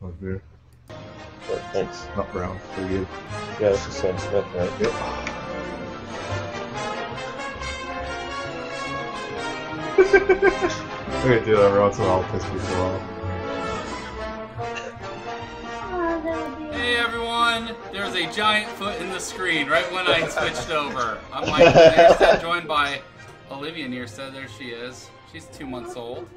Oh, beer. Sure, thanks. Not brown. Pretty good. Yeah, this is Sam Smith, right? Yep. We're gonna do that every once in a while, piss people off. Hey everyone! There's a giant foot in the screen right when I switched over. I'm like, Nearstead joined by Olivia Nearstead. There she is. She's 2 months old.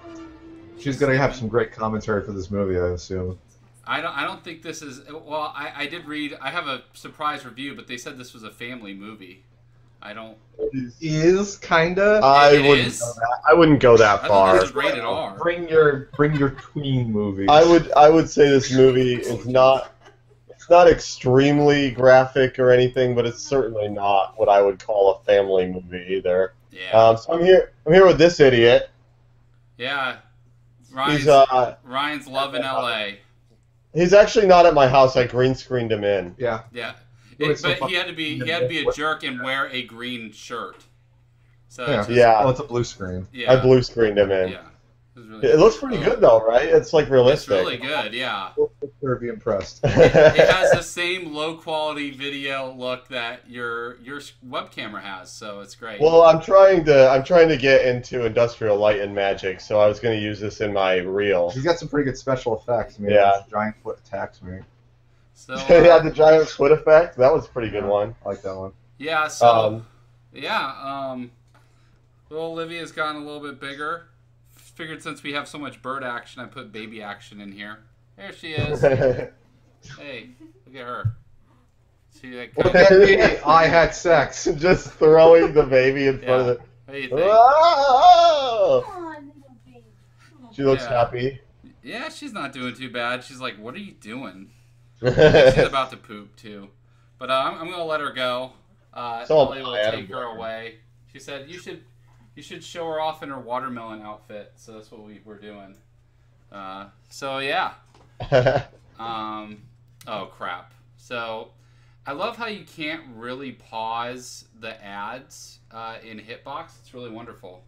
She's gonna have some great commentary for this movie, I assume. I don't think this is. Well, I did read. I have a surprise review, but they said this was a family movie. I don't. It is kinda. I It wouldn't is? go that. I wouldn't go that I thought far. this was rated R. Bring your tween movie. I would say this movie is not. It's not extremely graphic or anything, but it's certainly not what I would call a family movie either. Yeah. So I'm here with this idiot. Yeah. He's Ryan's loving LA. he's actually not at my house. I green screened him in. Yeah. Yeah. Wait, so But he had to be a jerk and wear a green shirt. So Yeah. it's just- Yeah. Well, it's a blue screen. yeah. I blue screened him in. Yeah. It was really It looks pretty good though, right? It's like It's realistic. really good, yeah. Better be impressed. It has the same low quality video look that your web camera has, so it's great. Well, I'm trying to get into industrial light and magic, so I was going to use this in my reel. He's got some pretty good special effects. I mean, Yeah. this giant foot attacks me. So Yeah, the giant foot effect. That was a pretty good one. I like that one. yeah, so little Olivia's gotten a little bit bigger. Figured since we have so much bird action, I put baby action in here. There she is. Hey, look at her. See that Look guy? at me. I had sex. Just throwing the baby in front of Yeah. it. What do you think? Oh! She looks Yeah. happy. Yeah, she's not doing too bad. She's like, "What are you doing?" She's about to poop too, but I'm gonna let her go. So Ellie will am I. take her away. She said you should show her off in her watermelon outfit. So that's what we were doing. So yeah. Oh crap. So I love how you can't really pause the ads in Hitbox. It's really wonderful.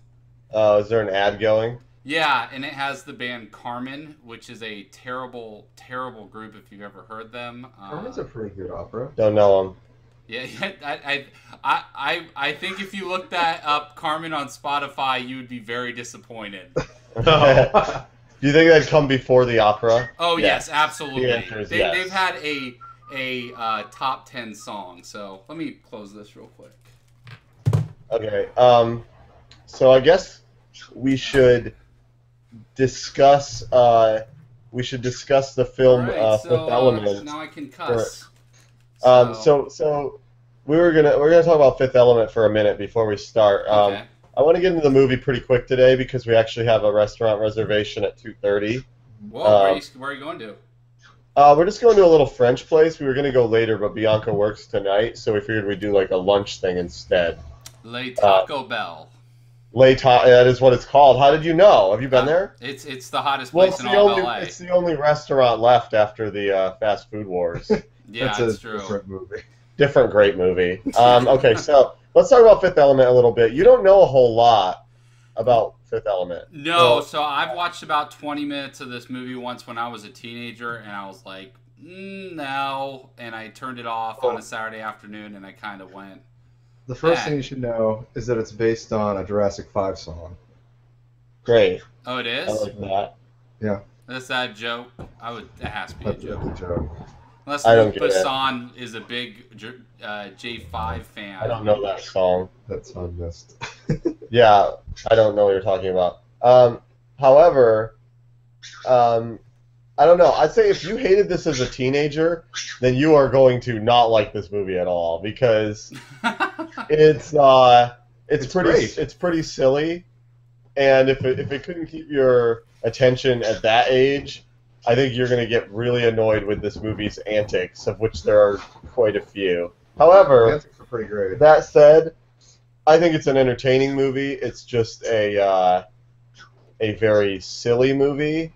Oh, is there an ad going? Yeah, and it has the band Carmen, which is a terrible, terrible group if you've ever heard them. Carmen's a pretty good opera. Don't know him. Yeah, I think if you looked that up, Carmen on Spotify, you would be very disappointed. Do you think that'd come before the opera? Oh Yeah. yes, absolutely. The answer is yes. They've had a top 10 song. So let me close this real quick. Okay. So I guess we should discuss. We should discuss the film All right, Fifth so Element. now I can cuss. So we're gonna talk about Fifth Element for a minute before we start. Okay. I want to get into the movie pretty quick today because we actually have a restaurant reservation at 2:30. Whoa, where are you going to? We're just going to a little French place. We were gonna go later, but Bianca works tonight, so we figured we'd do like a lunch thing instead. Le Taco Bell. That is what it's called. How did you know? Have you been there? It's the hottest Well, place in all of LA. it's the only restaurant left after the fast food wars. Yeah, That's it's a true. different movie. Different great movie. Okay, so let's talk about Fifth Element a little bit. You don't know a whole lot about Fifth Element. No, Well, so I've watched about 20 minutes of this movie once when I was a teenager, and I was like, no, and I turned it off on a Saturday afternoon, and I kind of went. The first thing you should know is that it's based on a Jurassic 5 song. great. Oh, it I is? like that. Yeah, That's that joke? It has to be a that's joke. a joke. Unless I don't Luke get it. Besson is a big J5 fan. I don't know that song. That song missed. Yeah, I don't know what you're talking about. However, I don't know. I'd say if you hated this as a teenager, then you are going to not like this movie at all because it's great. it's pretty silly, and if it couldn't keep your attention at that age, I think you're going to get really annoyed with this movie's antics, of which there are quite a few. However, Antics are pretty great. that said, I think it's an entertaining movie. It's just a very silly movie.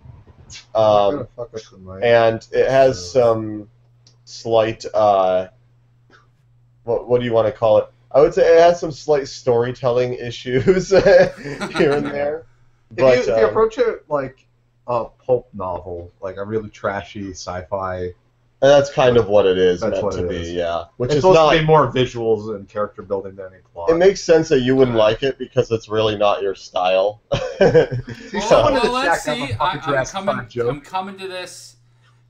I'm gonna fuck up the mic. And it has some slight, what do you want to call it? I would say it has some slight storytelling issues here and there. But If you approach it like a pulp novel, like a really trashy sci-fi. And that's kind of what it is That's meant what to it be, is. yeah. Which It's is supposed not. to be more visuals and character building than any plot. It makes sense that you wouldn't like it because it's really not your style. Well, let's see. I'm coming to this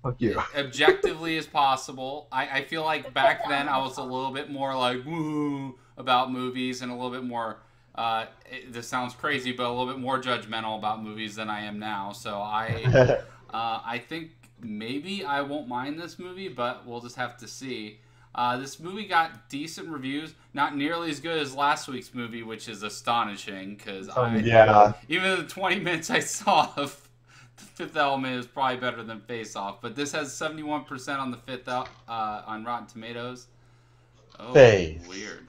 Fuck you. objectively as possible. I feel like back then I was a little bit more like woo about movies and a little bit more. This sounds crazy, but a little bit more judgmental about movies than I am now. So I think maybe I won't mind this movie, but we'll just have to see. This movie got decent reviews, not nearly as good as last week's movie, which is astonishing because even the 20 minutes I saw of The Fifth Element is probably better than Face Off. But this has 71% on the on Rotten Tomatoes. Oh, weird.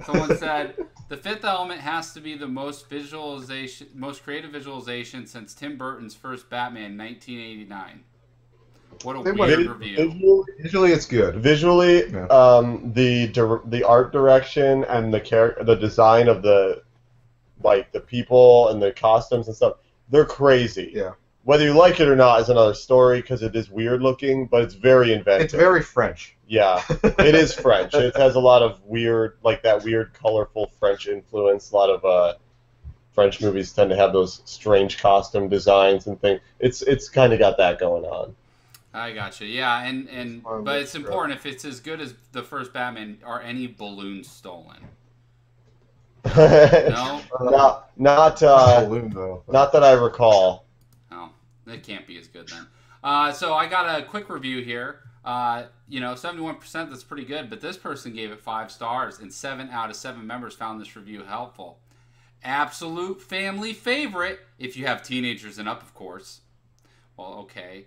Someone said The Fifth Element has to be the most creative visualization since Tim Burton's first Batman in 1989. What a weird review. Visually, it's good. Visually, the art direction and the design of the people and the costumes and stuff, they're crazy. Yeah. Whether you like it or not is another story because it is weird looking, but it's very inventive. It's very French. Yeah, it is French. It has a lot of weird, that weird, colorful French influence. A lot of French movies tend to have those strange costume designs and things. It's kind of got that going on. I gotcha. Yeah, but it's important if it's as good as the first Batman. Are any balloons stolen? No, not balloon though. Not that I recall. Oh, it can't be as good then. So I got a quick review here. 71%, that's pretty good, but this person gave it 5 stars, and 7 out of 7 members found this review helpful. Absolute family favorite, if you have teenagers and up, of course. Well, okay.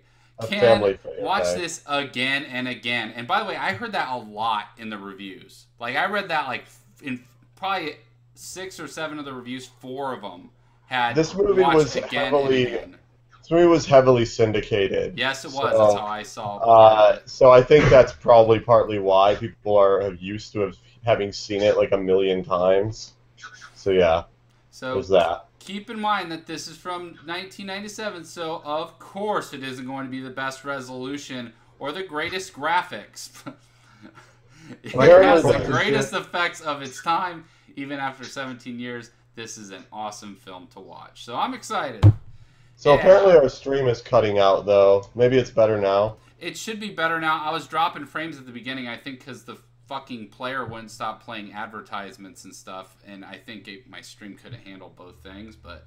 Watch this again and again. And by the way, I heard that a lot in the reviews. Like, I read that, in probably 6 or 7 of the reviews, 4 of them had this movie was again and again. This movie was heavily syndicated. Yes, it was. That's how I saw it. So I think that's probably partly why people are used to having seen it like a million times. So yeah, there's that. Keep in mind that this is from 1997, so of course it isn't going to be the best resolution or the greatest graphics. It has the greatest effects of its time, even after 17 years. This is an awesome film to watch. So I'm excited. So apparently our stream is cutting out, though. Maybe it's better now. It should be better now. I was dropping frames at the beginning, I think, because the fucking player wouldn't stop playing advertisements and stuff, and I think my stream could have handled both things, but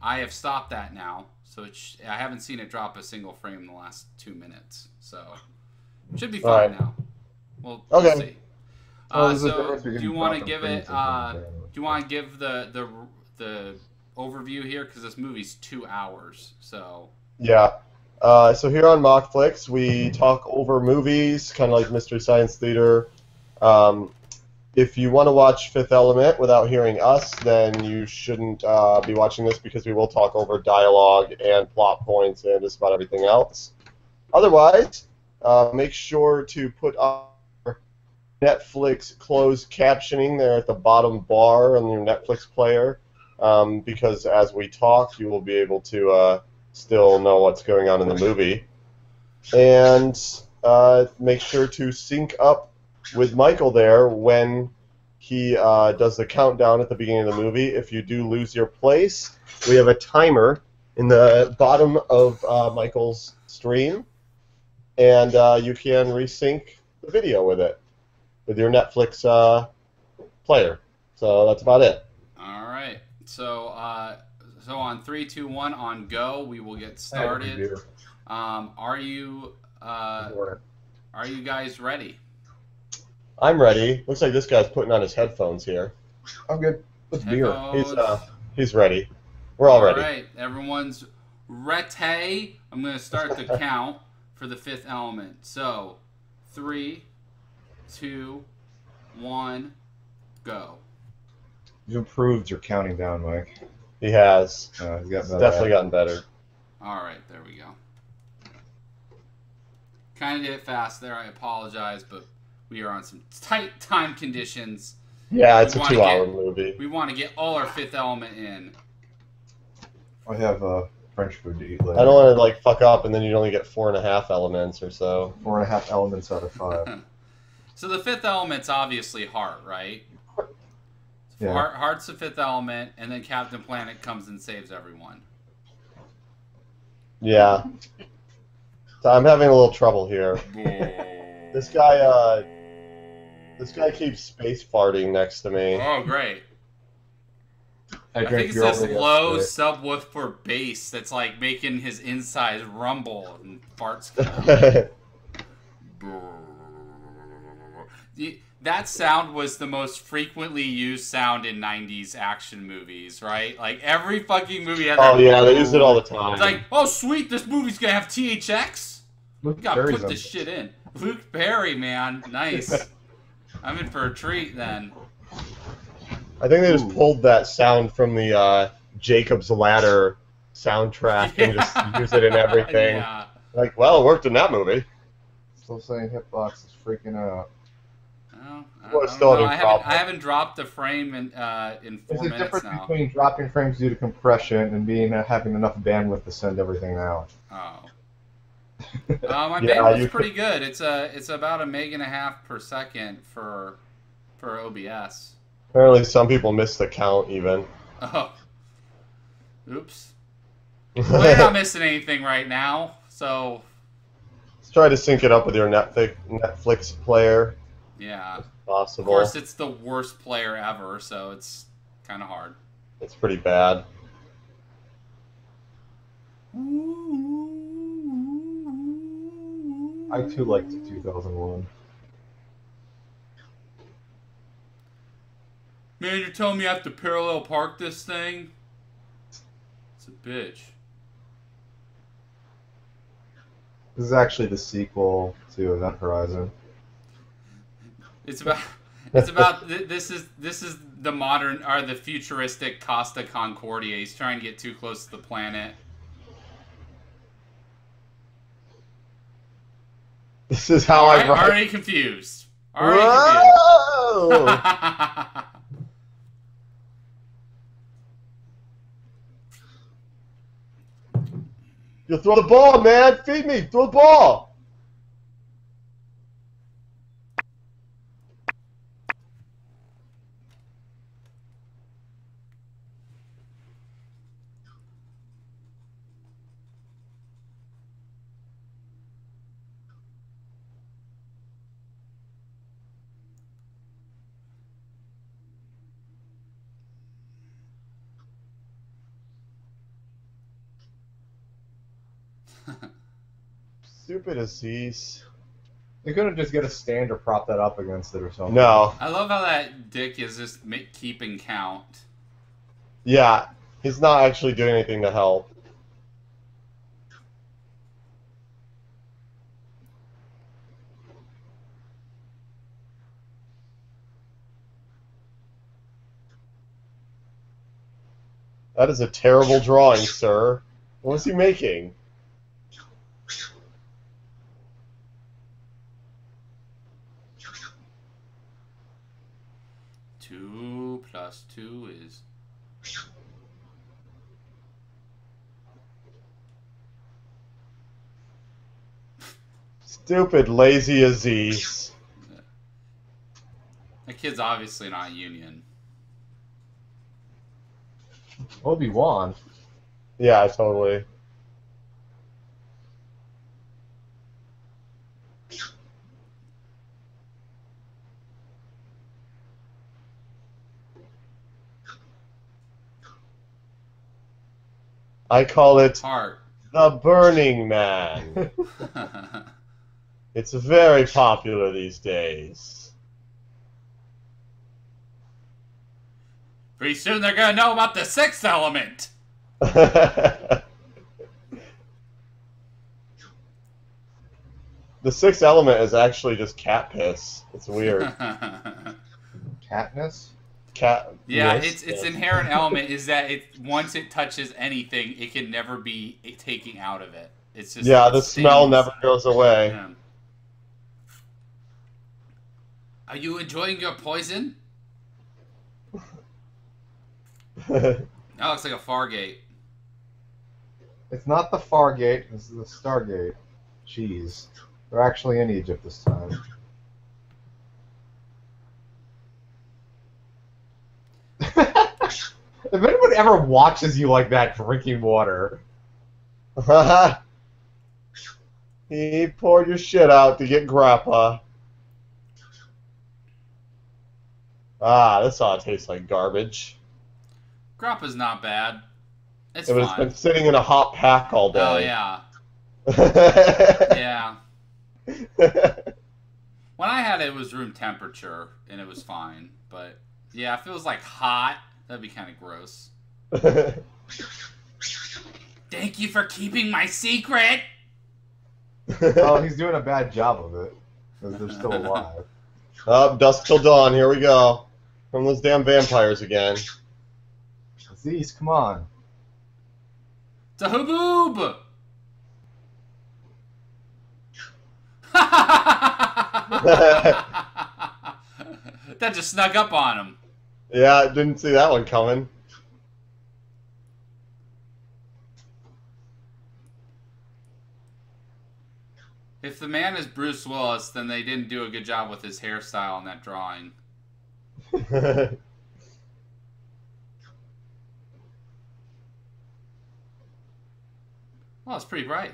I have stopped that now, so I haven't seen it drop a single frame in the last 2 minutes, so it should be fine now. We'll see. So do you want to give it? Do you want to give the overview here, because this movie's 2 hours, so yeah. So here on Mockflix, we talk over movies, kind of like Mystery Science Theater. If you want to watch Fifth Element without hearing us, then you shouldn't be watching this because we will talk over dialogue and plot points and just about everything else. Otherwise, make sure to put our Netflix closed captioning there at the bottom bar on your Netflix player, because as we talk, you will be able to still know what's going on in the movie. And make sure to sync up with Michael there when he does the countdown at the beginning of the movie. If you do lose your place, we have a timer in the bottom of Michael's stream, and you can resync the video with it, with your Netflix player. So that's about it. All right. So on 3, 2, 1 on go, we will get started. Are you guys ready? I'm ready. Looks like this guy's putting on his headphones here. I'm good. Let's beer. He's ready. We're all ready. All right, everyone's ready. I'm going to start the count for the Fifth Element. So, 3, 2, 1, go. You improved your counting down, Mike. He has. He's gotten better. Definitely gotten better. All right, there we go. Kind of did it fast there. I apologize, but we are on some tight time conditions. Yeah, it's a 2-hour movie. We want to get all our Fifth Element in. I have French food to eat later. I don't want to like fuck up and then you only get 4.5 elements or so. 4.5 elements out of 5. So the fifth element's obviously heart, right? Yeah. Heart's the fifth element, and then Captain Planet comes and saves everyone. Yeah. So I'm having a little trouble here. This guy keeps space farting next to me. Oh, great. I think it's this low subwoofer bass that's like making his insides rumble and farts come out. That sound was the most frequently used sound in 90s action movies, right? Like, every fucking movie had that. Oh, yeah, they use it all the time. It's like, oh, sweet, this movie's gonna have THX? Luke You gotta Perry's put this shit in. Luke Perry, man. Nice. I'm in for a treat, then. I think they just pulled that sound from the Jacob's Ladder soundtrack and just use it in everything. Yeah. Like, well, it worked in that movie. Still saying Hitbox is freaking out. Well, I haven't dropped the frame in 4 There's a minutes difference now. between dropping frames due to compression and having enough bandwidth to send everything out. Oh. My Yeah, bandwidth's pretty good. It's about 1.5 meg per second for OBS. Apparently some people miss the count even. Oh. Oops. Well, you're not missing anything right now, so... Let's try to sync it up with your Netflix player. Yeah. If possible. Of course, it's the worst player ever, so it's kind of hard. It's pretty bad. I too liked 2001. Man, you're telling me I have to parallel park this thing? It's a bitch. This is actually the sequel to Event Horizon. This is the modern or the futuristic Costa Concordia. He's trying to get too close to the planet. This is how I write. Already confused. Whoa! You throw the ball, man! Feed me! Throw the ball! Stupid Aziz. You couldn't just get a stand or prop that up against it or something. No. I love how that dick is just keeping count. Yeah, he's not actually doing anything to help. That is a terrible drawing, sir. What was he making? Two plus two is... Stupid, lazy Aziz. That kid's obviously not Union. Obi-Wan. Yeah, totally. I call it Heart. the Burning Man. It's very popular these days. Pretty soon they're gonna know about the sixth element. The sixth element is actually just cat piss. It's weird. Katniss? Cat. Yeah, piss. its inherent element is that once it touches anything, it can never be taken out of it. It's just The smell stains. never goes away. Yeah. Are you enjoying your poison? That looks like a Fargate. It's not the Fargate, this is the Stargate. Jeez. They're actually in Egypt this time. If anyone ever watches you like that drinking water. He poured your shit out to get grappa. Ah, this ought to taste like garbage. Grappa's not bad. It's It fine. was been sitting in a hot pack all day. Oh, yeah. Yeah. When I had it, it was room temperature, and it was fine. But, yeah, if it was, like, hot, that'd be kind of gross. Thank you for keeping my secret! Oh, he's doing a bad job of it. Because they're still alive. Up, dusk till dawn, here we go. From those damn vampires again. Aziz, come on. Tahuboob! That just snuck up on him. Yeah, didn't see that one coming. If the man is Bruce Willis, then they didn't do a good job with his hairstyle in that drawing. Oh, it's pretty bright.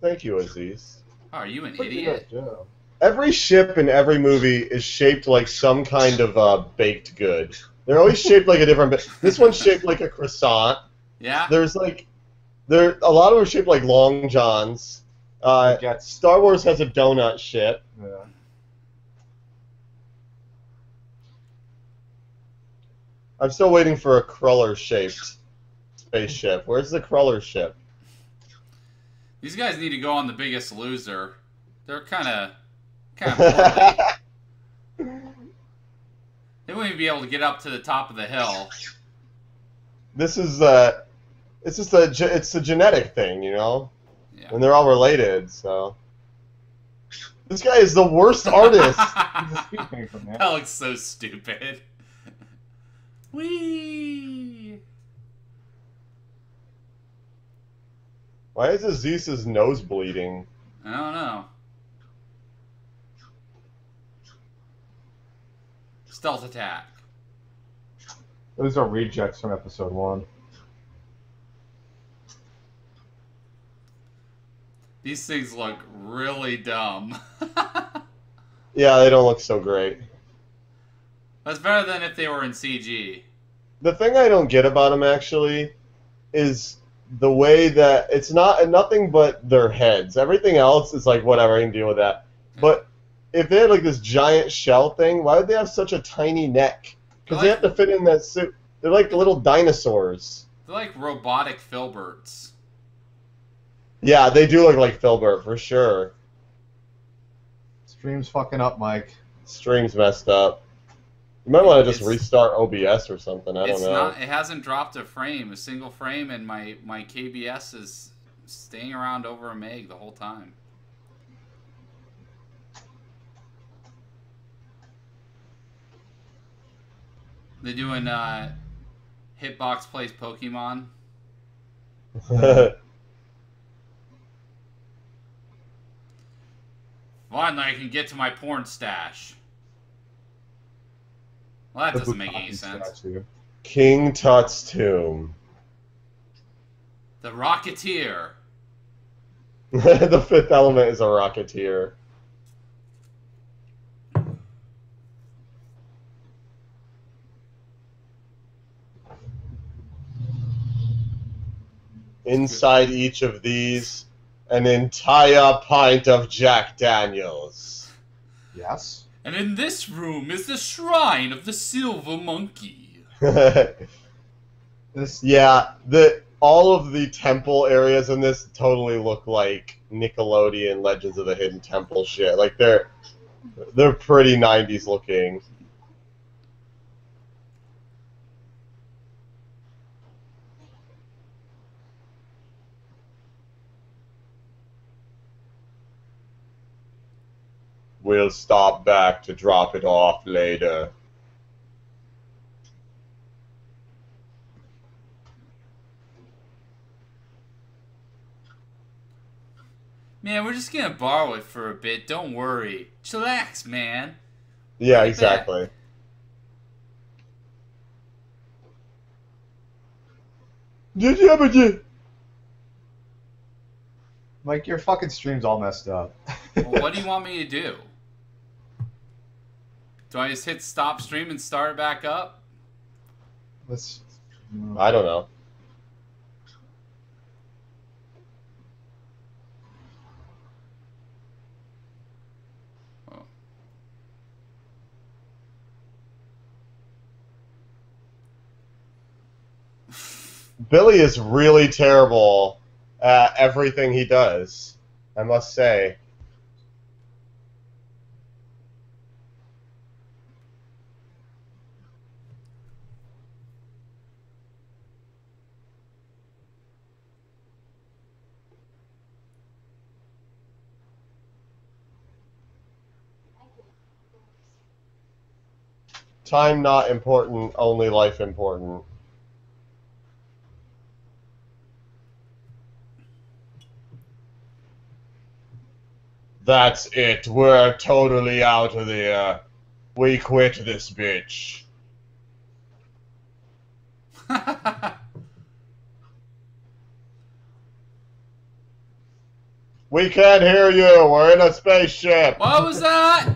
Thank you, Aziz. Oh, are you an Pretty idiot? good job. Every ship in every movie is shaped like some kind of baked good. They're always shaped like a different. This one's shaped like a croissant. Yeah? There's like, a lot of them are shaped like long johns. Star Wars has a donut ship. Yeah. I'm still waiting for a cruller-shaped spaceship. Where's the cruller ship? These guys need to go on The Biggest Loser. They're kind of poorly. They won't even be able to get up to the top of the hill. This is it's just it's a genetic thing, you know, Yeah. and they're all related. So this guy is the worst artist. He's a speed painter, man. That looks so stupid. Whee! Why is Aziz's nose bleeding? I don't know. Stealth attack. Those are rejects from episode 1. These things look really dumb. Yeah, they don't look so great. That's better than if they were in CG. The thing I don't get about them actually is the way that it's nothing but their heads. Everything else is like whatever, I can deal with that. But if they had like this giant shell thing, why would they have such a tiny neck? Because they have to fit in that suit. They're like little dinosaurs. They're like robotic filberts. Yeah, they do look like Filbert for sure. Stream's fucking up, Mike. Stream's messed up. You might want to just restart OBS or something. I don't know. It hasn't dropped a single frame, and my KBS is staying around over a meg the whole time. They're doing Hitbox Plays Pokemon. Finally, I can get to my porn stash. Well, that doesn't make any sense. King Tut's tomb. The Rocketeer. The fifth element is a Rocketeer. Inside each of these, an entire pint of Jack Daniels. Yes. And in this room is the shrine of the Silver Monkey. Yeah, all of the temple areas in this totally look like Nickelodeon Legends of the Hidden Temple shit. Like they're pretty 90s looking. We'll stop back to drop it off later. Man, we're just gonna borrow it for a bit. Don't worry. Chillax, man. Yeah, Right exactly. Mike, your fucking stream's all messed up. Well, what do you want me to do? Do I just hit stop stream and start it back up? Let's. I don't know. Oh. Billy is really terrible at everything he does, I must say. Time not important, only life important. That's it. We're totally out of there. We quit this bitch. We can't hear you. We're in a spaceship. What was that?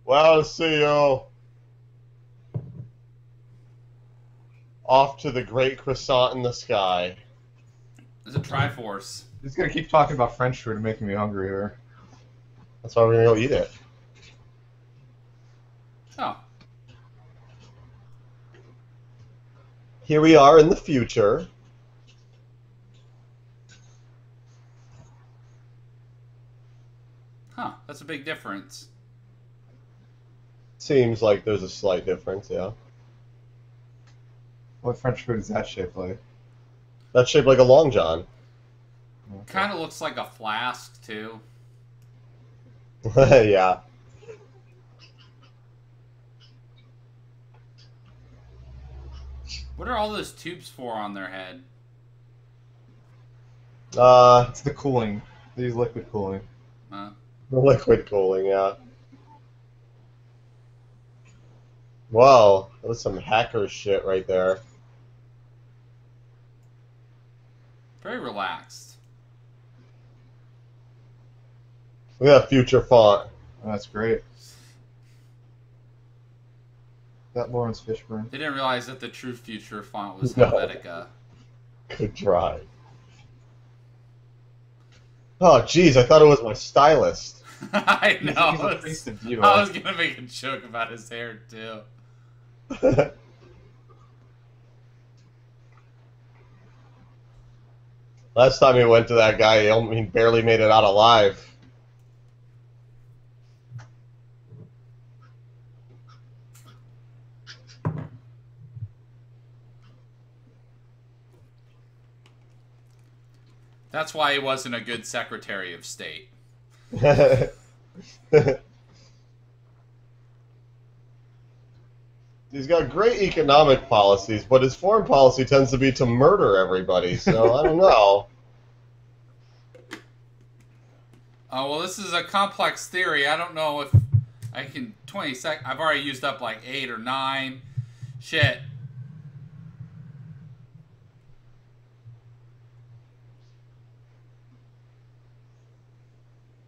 Well, see you. Off to the great croissant in the sky. There's a Triforce. Just gonna keep talking about French food and making me hungry here. That's why we're gonna go eat it. Oh. Here we are in the future. Huh, that's a big difference. Seems like there's a slight difference, yeah. What French food is that shaped like? That's shaped like a long john. Kind of looks like a flask, too. Yeah. What are all those tubes for on their head? It's the cooling. They use liquid cooling. Liquid cooling, yeah. Wow, that was some hacker shit right there. Very relaxed. Look at that future font. Oh, that's great. That Lawrence Fishburne. They didn't realize that the true future font was No. Helvetica. Good try. Oh, jeez, I thought it was my stylist. I know. He's a priest of Diva. I was gonna make a joke about his hair too. Last time he went to that guy, he barely made it out alive. That's why he wasn't a good Secretary of State. He's got great economic policies, but his foreign policy tends to be to murder everybody, so I don't know. Oh, well, this is a complex theory. I don't know if I can... 20 sec... I've already used up like 8 or 9. Shit.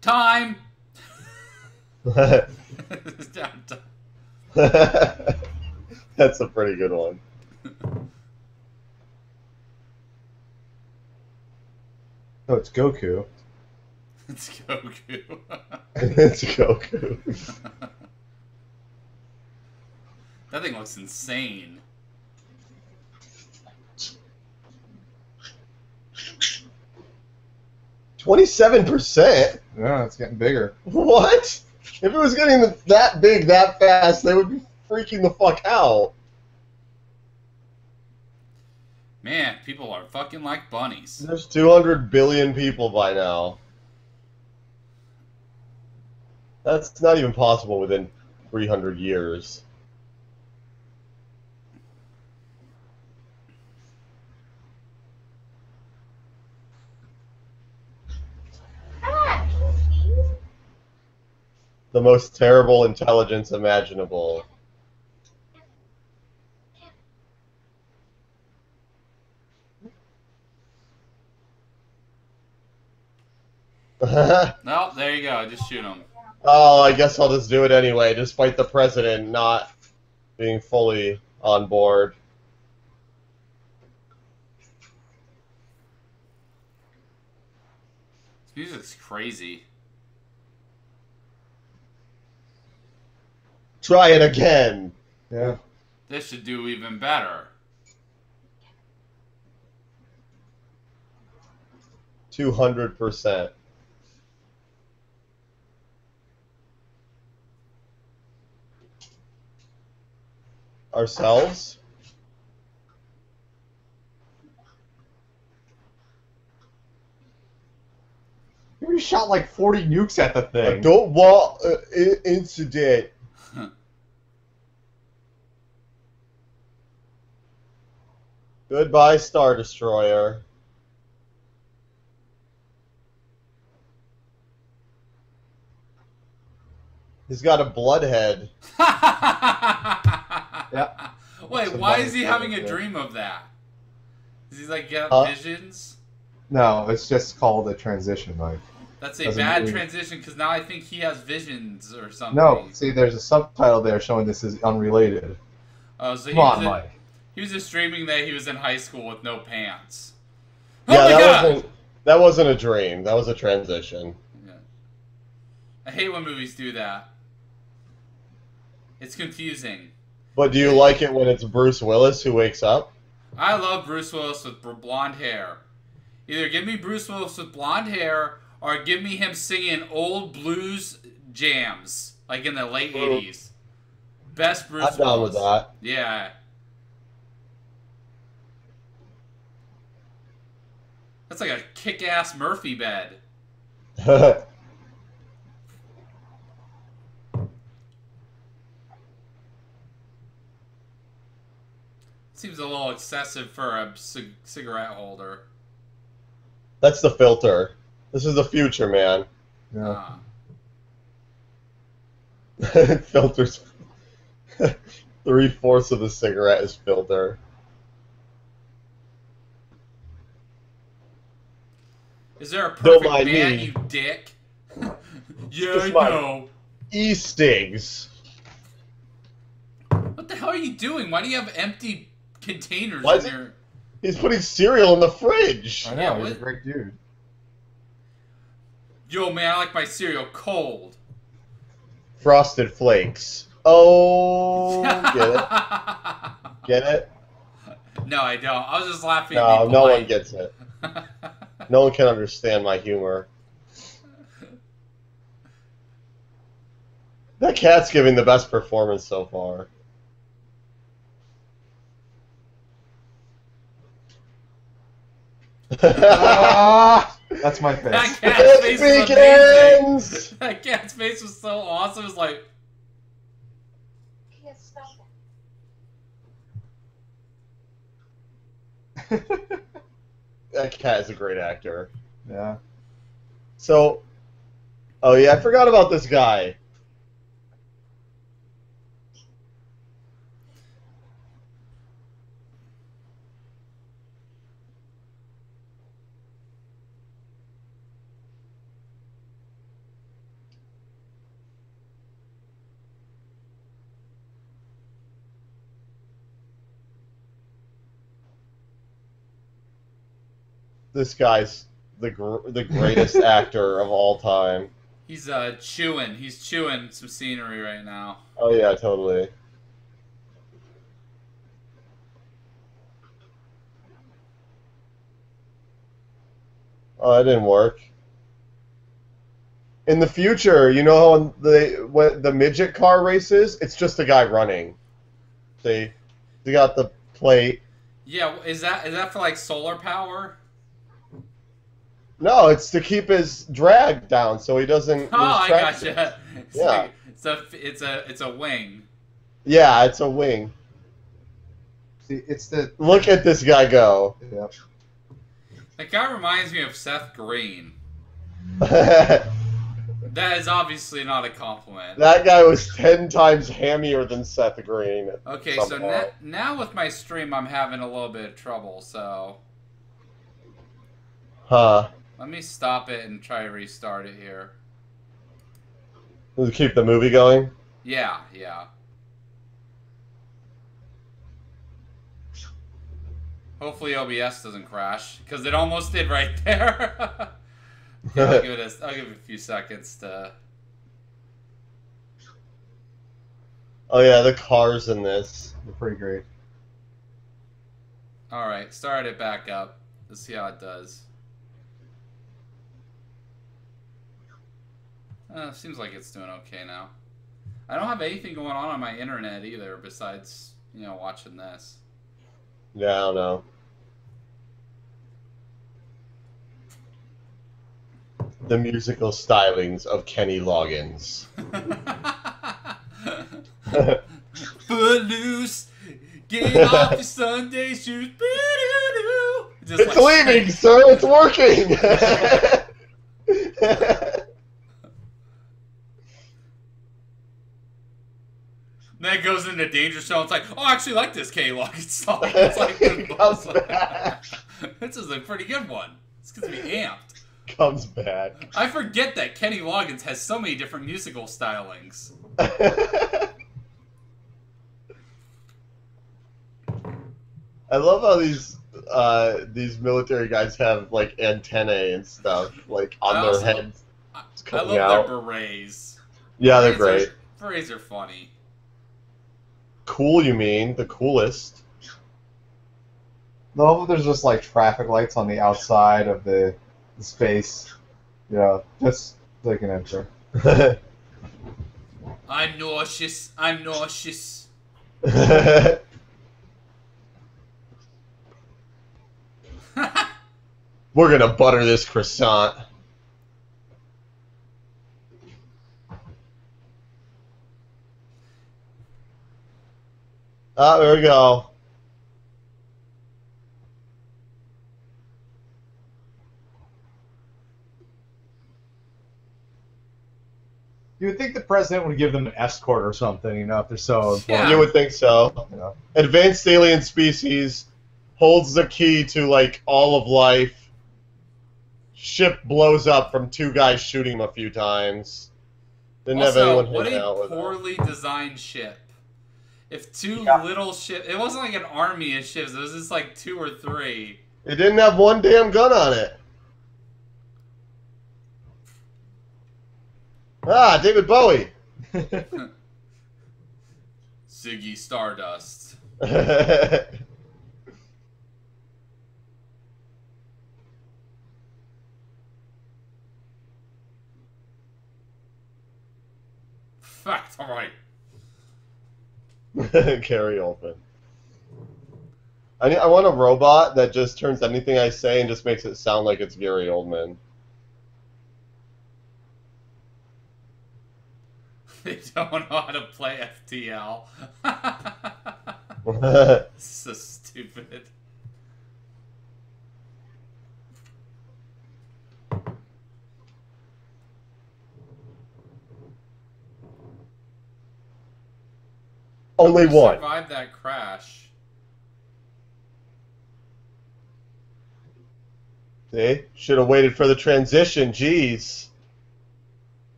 Time! That's a pretty good one. Oh, it's Goku. It's Goku. It's Goku. That thing looks insane. $27%? Yeah, it's getting bigger. What? If it was getting that big that fast, they would be freaking the fuck out. Man, people are fucking like bunnies. There's 200 billion people by now. That's not even possible within 300 years. The most terrible intelligence imaginable. No, there you go. Just shoot him. Oh, I guess I'll just do it anyway, despite the president not being fully on board. This music's crazy. Try it again. Yeah. This should do even better. 200%. Ourselves? We shot like 40 nukes at the thing. Don't want incident. Goodbye, Star Destroyer. He's got a blood head. Yeah. Wait, Some why is he having a yeah. dream of that? Does he like get visions? No, it's just called a transition, Mike. That's a Doesn't bad mean- transition because now I think he has visions or something. No, see, there's a subtitle there showing this is unrelated. Oh, so Come on, Mike. he was just dreaming that he was in high school with no pants. Yeah, Oh my God! that wasn't a dream. That was a transition. Yeah. I hate when movies do that. It's confusing. But do you like it when it's Bruce Willis who wakes up? I love Bruce Willis with blonde hair. Either give me Bruce Willis with blonde hair or give me him singing old blues jams, like in the late 80s. Best Bruce I'm down Willis. with that. Yeah. That's like a kick-ass Murphy bed. Seems a little excessive for a cigarette holder. That's the filter. This is the future, man. Yeah. Filters. 3/4 of the cigarette is filter. Is there a Don't perfect mind man, me. you dick? Yeah, Just I my- know. E-stigs. What the hell are you doing? Why do you have empty containers Why in is it- your... He's putting cereal in the fridge. I know, Yeah, he's a what- great dude. Yo, man, I like my cereal cold. Frosted Flakes. Oh, get it? Get it? No, I don't. I was just laughing. No, at no one polite. gets it. No one can understand my humor. That cat's giving the best performance so far. That's my face. That cat's face was amazing. Begins! That cat's face was so awesome. It was like, Can't stop That cat is a great actor. Yeah. So, oh yeah, I forgot about this guy. This guy's the greatest actor of all time. he's chewing. He's chewing some scenery right now. Oh yeah, totally. Oh, that didn't work. In the future, you know how when the midget car races, it's just a guy running. They got the plate. Yeah, is that for like solar power? No, it's to keep his drag down so he doesn't. Oh, I lose traction. gotcha. It's Yeah. like, it's a wing. Yeah, it's a wing. See, it's the. Look at this guy go. Yeah. That guy reminds me of Seth Green. That is obviously not a compliment. That guy was 10 times hammier than Seth Green. Okay, so now with my stream, I'm having a little bit of trouble, so... Huh. Let me stop it and try to restart it here. Does it keep the movie going? Yeah, yeah. Hopefully OBS doesn't crash, because it almost did right there. Yeah, I'll give it a few seconds to... Oh yeah, the cars in this. They're pretty great. Alright, start it back up. Let's see how it does. Seems like it's doing okay now. I don't have anything going on my internet either besides, you know, watching this. Yeah, I don't know. The musical stylings of Kenny Loggins. Footloose, get off your Sunday shoes. Just It's like, leaving, sir. It's working. Then it goes into Danger Zone. It's like, oh, I actually like this Kenny Loggins song. It's like, it comes back. This is a pretty good one. It's gonna be amped. Comes back. I forget that Kenny Loggins has so many different musical stylings. I love how these military guys have like antennae and stuff like on their heads. I love their berets. Yeah, they're great. Berets are funny. Cool, you mean? The coolest. No, there's just like traffic lights on the outside of the space. Yeah, just like an enter. I'm nauseous. I'm nauseous. We're gonna butter this croissant. Ah, there we go. You would think the president would give them an escort or something, you know, if they're so important. Yeah. You would think so. You know? Advanced alien species holds the key to like all of life. Ship blows up from two guys shooting him a few times. Didn't have Also, anyone what hanging out a with him. poorly designed ship. If two little ships... It wasn't like an army of ships. It was just like 2 or 3. It didn't have one damn gun on it. Ah, David Bowie. Ziggy Stardust. Fact, alright. Gary Oldman. I want a robot that just turns anything I say and just makes it sound like it's Gary Oldman. They don't know how to play FTL. So stupid. Only one. Survived that crash. See? Should have waited for the transition. Jeez.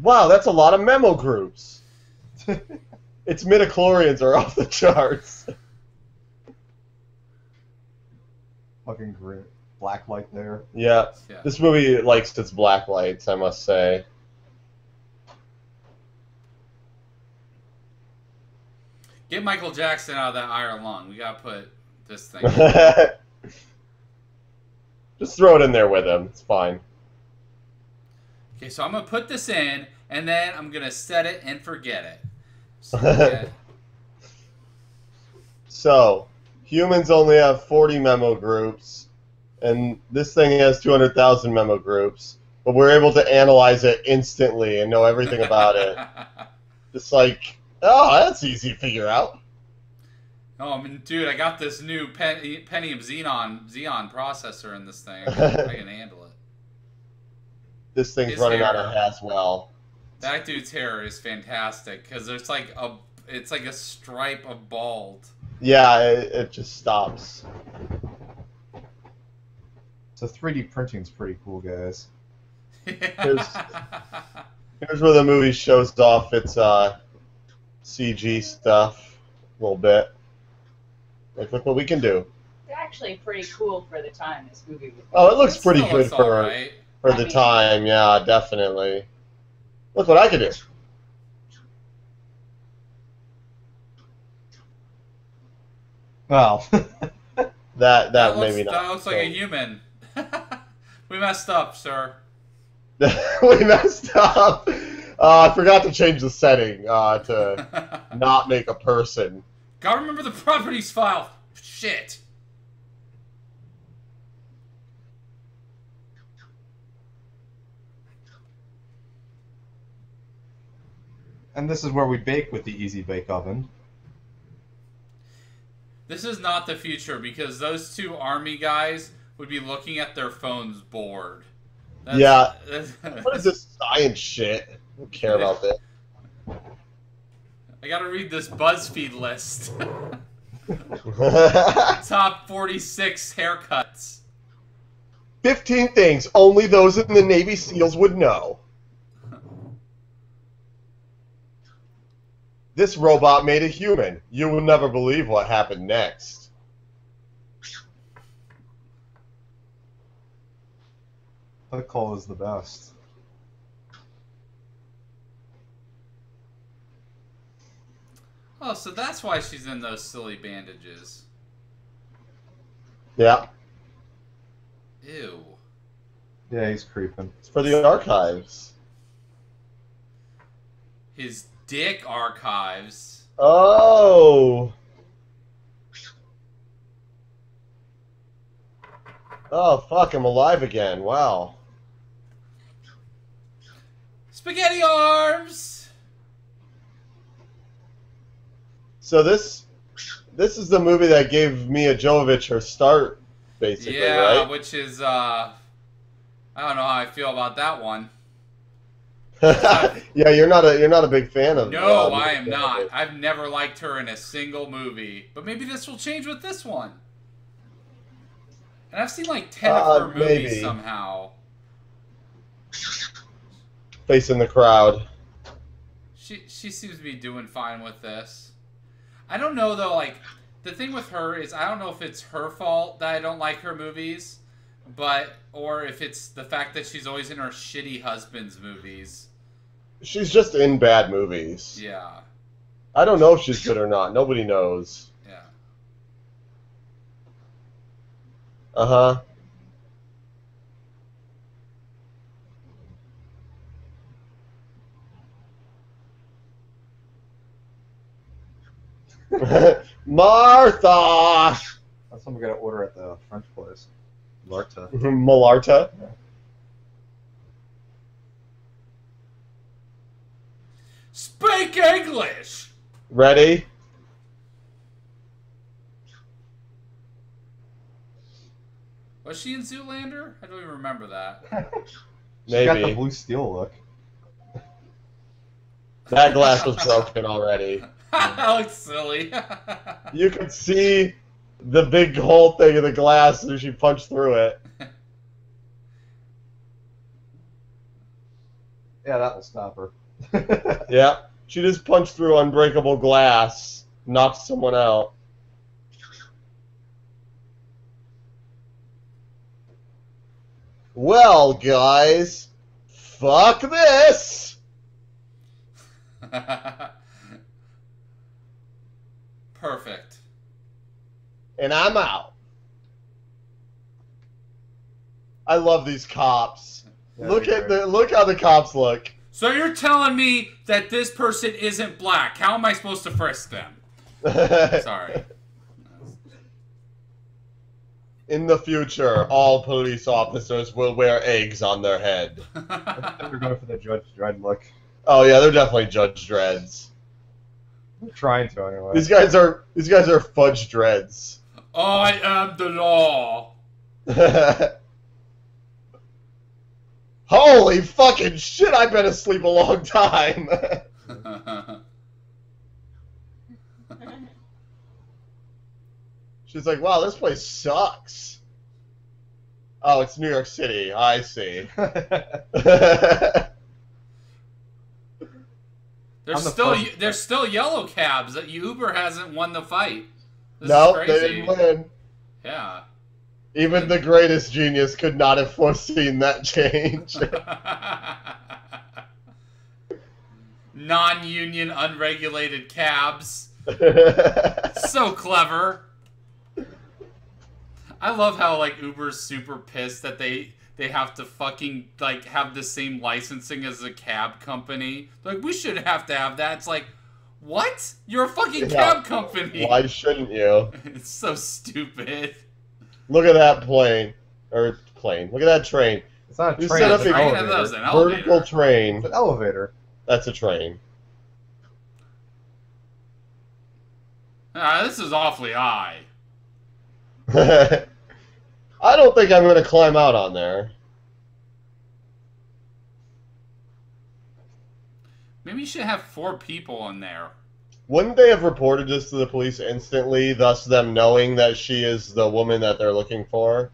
Wow, that's a lot of memo groups. Its midichlorians are off the charts. Fucking great. Black light there. Yeah. This movie likes its black lights, I must say. Get Michael Jackson out of that iron lung. We gotta put this thing. Just throw it in there with him. It's fine. Okay, so I'm gonna put this in, and then I'm gonna set it and forget it. So, So, humans only have 40 memo groups, and this thing has 200,000 memo groups, but we're able to analyze it instantly and know everything about it. Just like, oh, that's easy to figure out. Oh, I mean, dude, I got this new Pentium Xeon processor in this thing. I can handle it. This thing's His running hair. out of Haswell. That dude's hair is fantastic because it's like a stripe of bald. Yeah, it just stops. So 3D printing's pretty cool, guys. Here's where the movie shows off its CG stuff a little bit. Like, look what we can do. It's actually pretty cool for the time this movie was. Oh, it looks pretty Still good looks all right. for the time. Yeah, definitely. Look what I can do. Well, That That maybe not. That looks like a human. We messed up, sir. We messed up. I forgot to change the setting to not make a person. Gotta remember the properties file. Shit. and this is where we bake with the Easy Bake Oven. This is not the future because those two army guys would be looking at their phones bored. Yeah. What is this science shit? I don't care about this. I gotta read this BuzzFeed list. Top 46 haircuts. 15 things only those in the Navy SEALs would know. This robot made a human. You will never believe what happened next. That call is the best. Oh, so that's why she's in those silly bandages. Yeah. Ew. Yeah, he's creeping. It's for the archives. His dick archives. Oh. Oh, fuck, I'm alive again. Wow. Spaghetti arms! So this is the movie that gave Mia Jovovich her start, basically, Yeah, right? which is, I don't know how I feel about that one. Yeah, you're not a big fan of. No, Mia I am not. Jovovich. I've never liked her in a single movie. But maybe this will change with this one. And I've seen like 10 of her movies maybe. somehow. Facing the crowd. She seems to be doing fine with this. I don't know though, like, the thing with her is I don't know if it's her fault that I don't like her movies, or if it's the fact that she's always in her shitty husband's movies. She's just in bad movies. Yeah. I don't know if she's good or not. Nobody knows. Yeah. Uh-huh. Martha! That's something we gotta order at the French place. Larta. Malarta? Speak English! Ready? Was she in Zoolander? I don't even remember that. She got the Maybe. blue steel look. That glass was broken already. That looks silly. You could see the big hole thing in the glass as she punched through it. Yeah, that will stop her. Yeah. She just punched through unbreakable glass, knocked someone out. Well, guys, fuck this! Perfect. And I'm out. I love these cops. Yeah, Look they're at great. look how the cops look. So you're telling me that this person isn't black. How am I supposed to frisk them? Sorry. In the future, all police officers will wear eggs on their head. They're going for the Judge Dredd look. Oh yeah, they're definitely Judge Dredds. I'm trying to anyway. These guys are fudge dreads. I am the law. Holy fucking shit! I've been asleep a long time. She's like, wow, this place sucks. Oh, it's New York City. I see. There's still yellow cabs. That Uber hasn't won the fight. This No, is they crazy. didn't win. Yeah. Even the greatest genius could not have foreseen that change. Non-union, unregulated cabs. So clever. I love how like Uber's super pissed that they have to fucking like have the same licensing as a cab company. Like we should have to have that. It's like, what? You're a fucking cab company. Why shouldn't you? It's so stupid. Look at that plane. Or plane. Look at that train. It's not a You train. set It's up an a elevator. That was an elevator. vertical train. It's an elevator. That's a train. This is awfully high. I don't think I'm going to climb out on there. Maybe you should have 4 people in there. Wouldn't they have reported this to the police instantly, thus them knowing that she is the woman that they're looking for?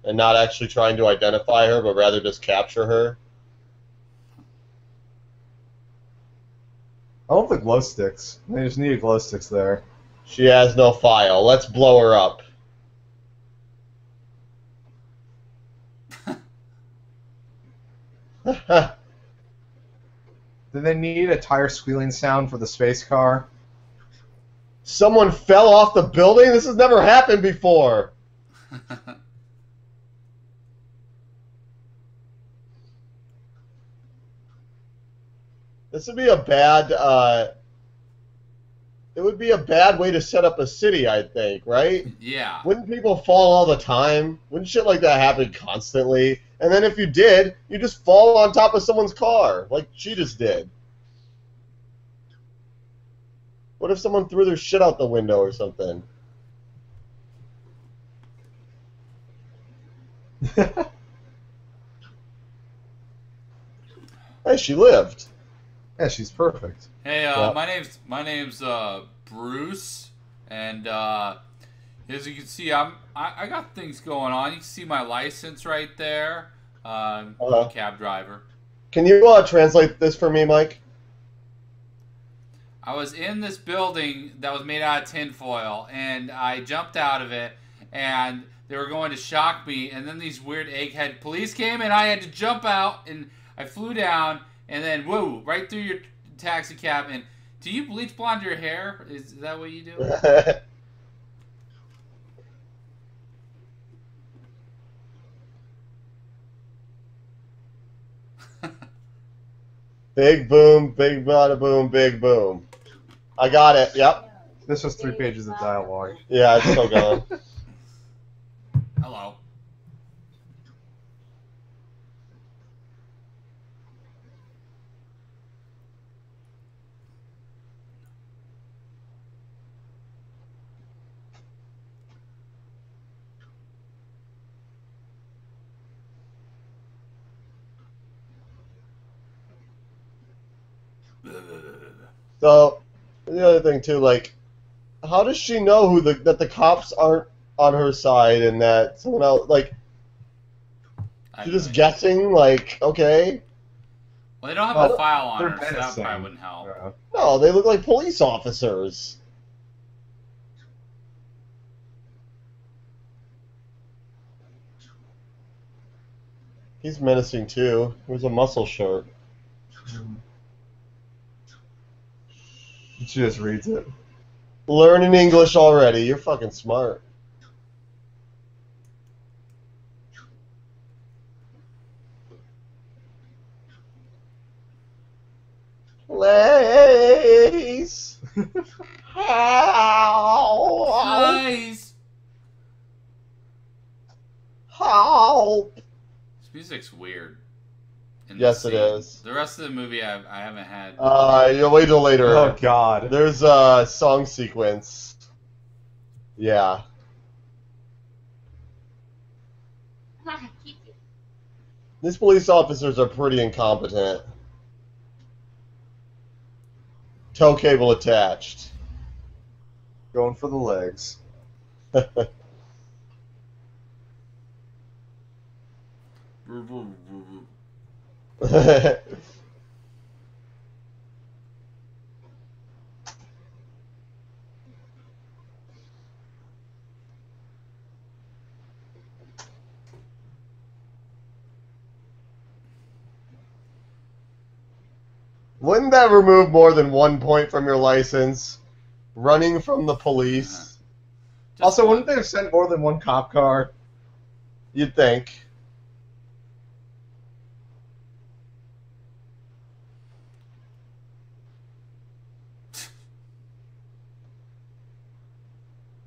And not actually trying to identify her, but rather just capture her? I love the glow sticks. They just needed glow sticks there. She has no file. Let's blow her up. Did they need a tire squealing sound for the space car? Someone fell off the building? This has never happened before. This would be a bad, it would be a bad way to set up a city, I think, right? Yeah. Wouldn't people fall all the time? Wouldn't shit like that happen constantly? And then if you did, you just fall on top of someone's car, like she just did. What if someone threw their shit out the window or something? Hey, she lived. Yeah, she's perfect. Hey, Yeah. my name's Bruce, and as you can see, I got things going on. You can see my license right there. I'm a cab driver. Can you translate this for me, Mike? I was in this building that was made out of tinfoil, and I jumped out of it, and they were going to shock me, and then these weird egghead police came, and I had to jump out, and I flew down, and then, whoa, right through your taxi cab. And do you bleach blonde your hair? Is that what you do? Big boom, big bada boom, big boom. I got it, yep. This was 3 pages of dialogue. Yeah, it's still going. Hello. So, the other thing too, like, how does she know that the cops aren't on her side and that someone else, like, she's just guessing, like, okay. Well, they don't have a file on They're her, so that menacing. probably wouldn't help. Yeah. No, they look like police officers. He's menacing too. Here's a muscle shirt. She just reads it. Learning English already. You're fucking smart. Please. Help. Guys! Help. This music's weird. in the Yes, it scene. is. The rest of the movie I haven't had. You'll wait till later. Oh God. There's a song sequence. Yeah. These police officers are pretty incompetent. Tow cable attached. Going for the legs. Wouldn't that remove more than 1 point from your license? Running from the police? Also, wouldn't they have sent more than one cop car? You'd think.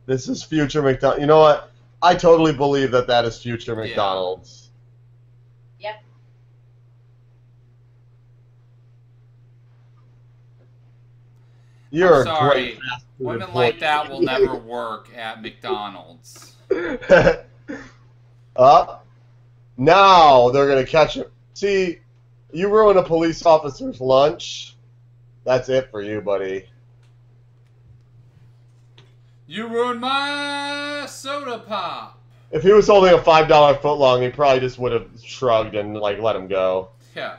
This is future McDonald's. You know what? I totally believe that that is future McDonald's. Yep. You're I'm a sorry. great fast food Women employee. like that will never work at McDonald's. Now they're gonna catch him. See, you ruin a police officer's lunch. That's it for you, buddy. You ruined my soda pop. If he was holding a $5 footlong, he probably just would have shrugged and like let him go. Yeah.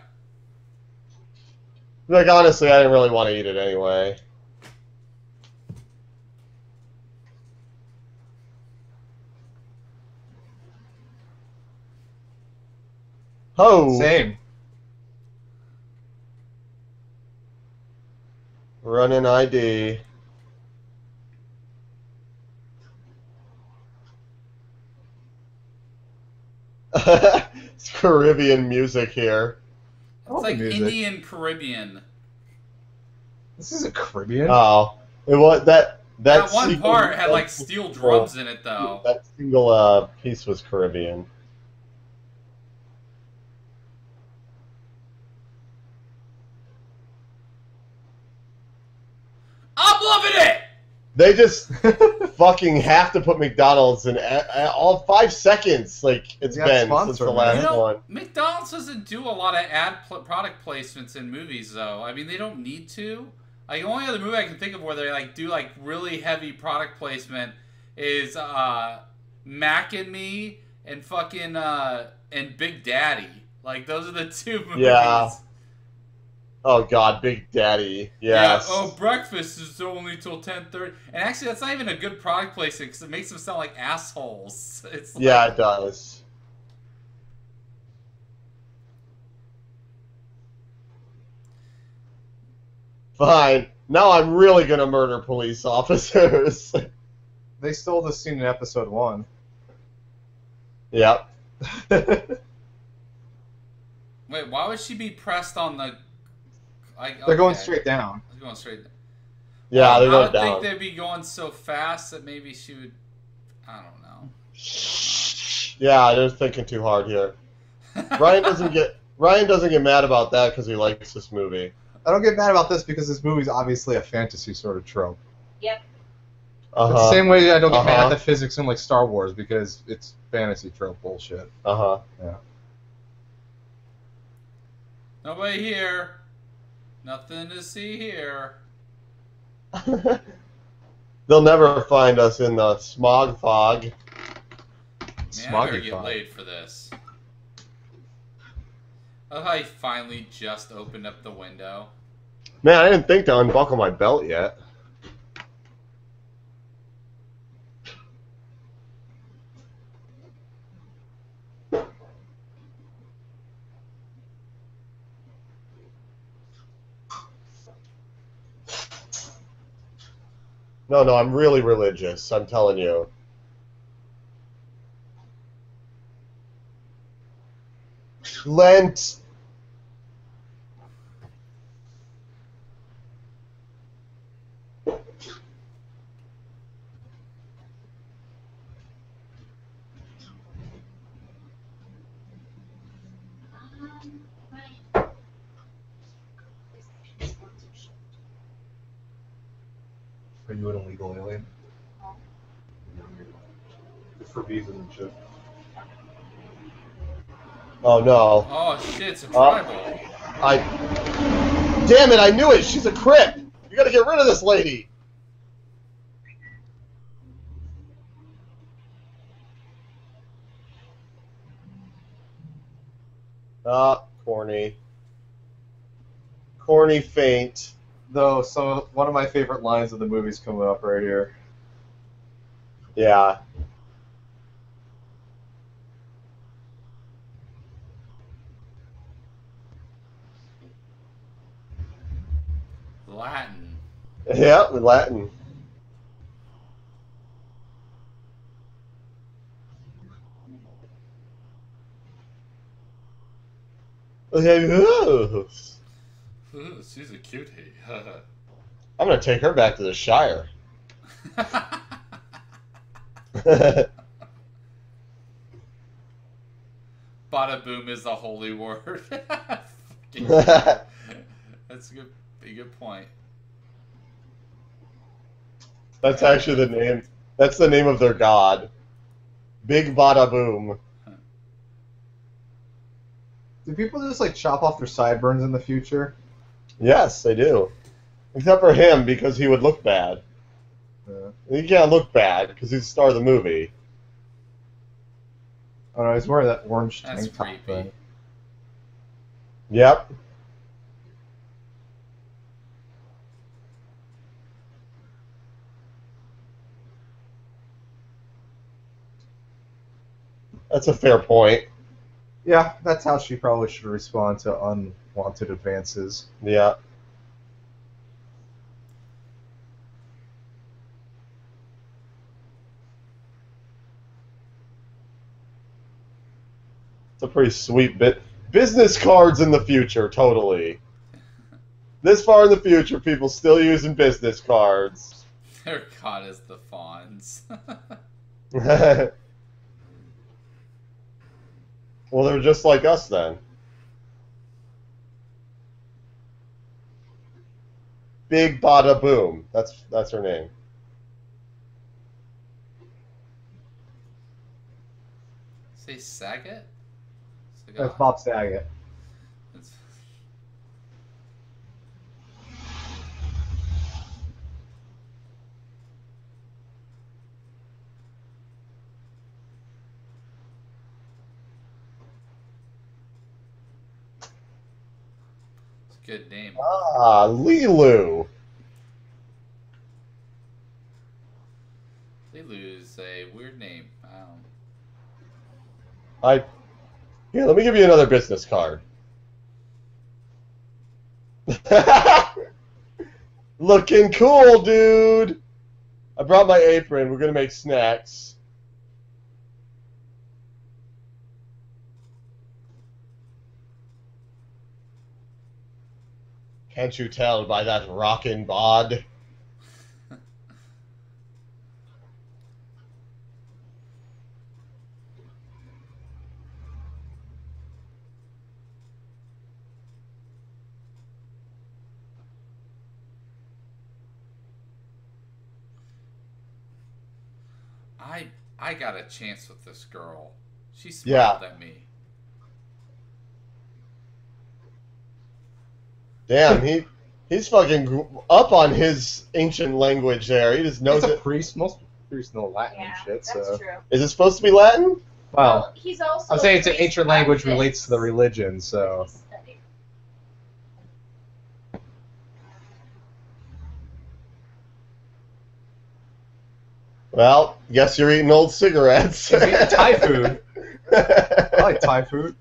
Like honestly, I didn't really want to eat it anyway. Ho! Same. Running ID. It's Caribbean music here. It's like Indian Caribbean. This is a Caribbean. Oh, it was that That one single- part had like steel drums in it though. That single piece was Caribbean. I'm loving it! They just fucking have to put McDonald's in all 5 seconds. Like it's Yeah, been sponsor, since the man. last You know, one. McDonald's doesn't do a lot of product placements in movies, though. I mean, they don't need to. Like, the only other movie I can think of where they like do like really heavy product placement is Mac and Me and fucking and Big Daddy. Like, those are the 2 movies. Yeah. Oh God, Big Daddy. Yes. Yeah. Oh, breakfast is only till 10:30. And actually, that's not even a good product placement because it makes them sound like assholes. It's like, Yeah, it does. Fine. Now I'm really gonna murder police officers. They stole this scene in episode 1. Yep. Wait, why would she be pressed on the? They're going straight down. They're going straight. Yeah, they're I going would down. think they'd be going so fast that maybe she would. I don't know. Yeah, they're thinking too hard here. Ryan doesn't get mad about that because he likes this movie. I don't get mad about this because this movie's obviously a fantasy sort of trope. Yep. Uh It's the huh. same way I don't get mad Uh-huh. at the physics in like Star Wars because it's fantasy trope bullshit. Uh huh. Yeah. Nobody here. Nothing to see here. They'll never find us in the smog fog. Man, I better Smoggy get fog. laid for this. I love how he finally just opened up the window. Man, I didn't think to unbuckle my belt yet. No, I'm really religious. I'm telling you. Lent. My Are you an illegal alien? Just for visas and shit. Oh no. Oh shit, it's a tribal. Damn it, I knew it! She's a Crip! You gotta get rid of this lady! Corny. Corny faint. Though, so one of my favorite lines of the movie's coming up right here. Yeah. Latin. Yeah, Latin. Ooh, she's a cutie. I'm gonna take her back to the Shire. Bada boom is the holy word. That's a good point. That's actually the name. That's the name of their god. Big Bada Boom. Do people just like chop off their sideburns in the future? Yes, they do. Except for him, because he would look bad. Yeah. He can't look bad, because he's the star of the movie. Oh no, he's wearing that orange That's tank top creepy. thing. Yep. That's a fair point. Yeah, that's how she probably should respond to unwanted advances. Yeah. It's a pretty sweet bit. Business cards in the future, totally. This far in the future, people still using business cards. Their god is the fawns. Well, they're just like us then. Big Bada Boom. That's her name. Say Saget? That's Bob Saget. It's- It's a good name. Ah, Lilu. Lilu's a weird name. Here, let me give you another business card. Looking cool, dude. I brought my apron. We're gonna make snacks. Can't you tell by that rockin' bod? I got a chance with this girl. She smiled at me. Damn, he's fucking up on his ancient language there. He just knows He's a it. priest. Most priests know Latin and shit. That's So, true. Is it supposed to be Latin? well, He's also. I'm saying it's an a priest ancient language practice. relates to the religion. So, Study. Well, guess you're eating old cigarettes. he's eating Thai food. I like Thai food.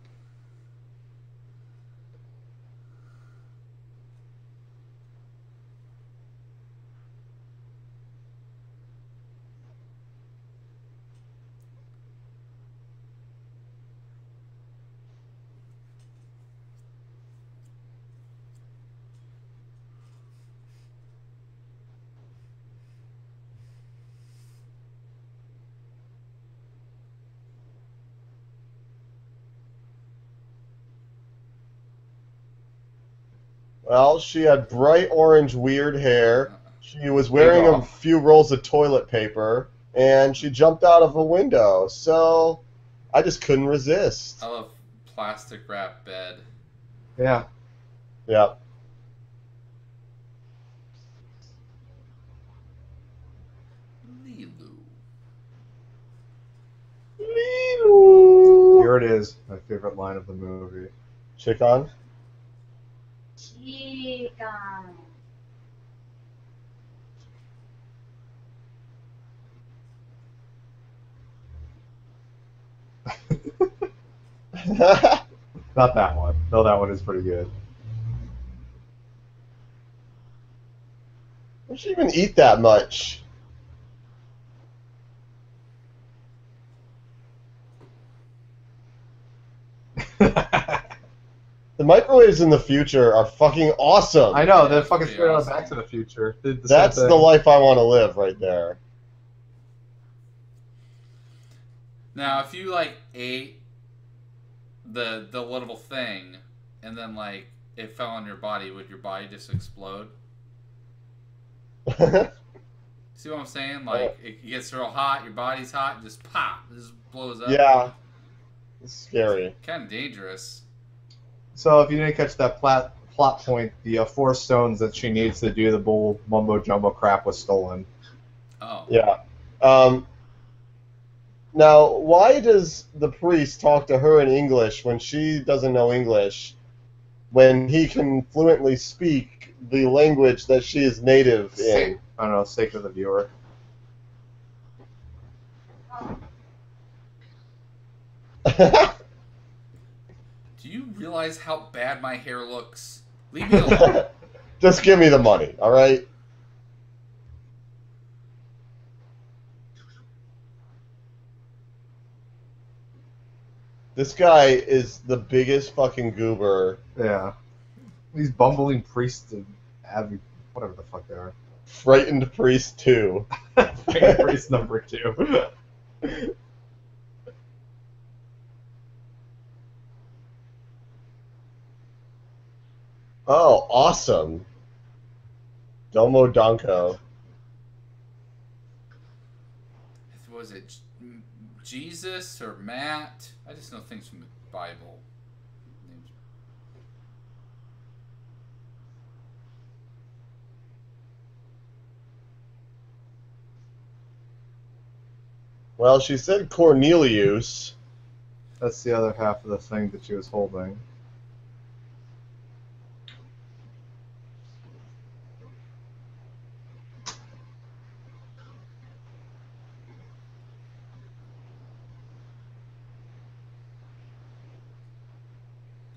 Well, she had bright orange weird hair. She was wearing Take a off. few rolls of toilet paper, and she jumped out of a window. So I just couldn't resist. I love plastic wrap bed. Yeah. Yeah. Lilu. Here it is. My favorite line of the movie. Chicken. Chica. Not that one. No, that one is pretty good. Why she even eat that much? The microwaves in the future are fucking awesome. I know, Yeah, they're it's fucking pretty straight out of awesome. Back to the Future. Did the That's same the thing. life I want to live right there. Now, if you like ate the little thing, and then like it fell on your body, would your body just explode? See what I'm saying? Like it gets real hot, your body's hot, and just pop, it just blows up. Yeah. It's scary. Kind of dangerous. So if you didn't catch that plot point, the 4 stones that she needs to do the bull mumbo jumbo crap was stolen. Oh. Yeah. Now, why does the priest talk to her in English when she doesn't know English, when he can fluently speak the language that she is native in? I don't know, sake of the viewer. Do you realize how bad my hair looks? Leave me alone. Just give me the money, all right? This guy is the biggest fucking goober. Yeah. These bumbling priests and whatever the fuck they are. Frightened Priest 2. Priest number 2. Oh, awesome. Domo Donko. Was it Jesus or Matt? I just know things from the Bible. Names. Well, she said Cornelius. That's the other half of the thing that she was holding.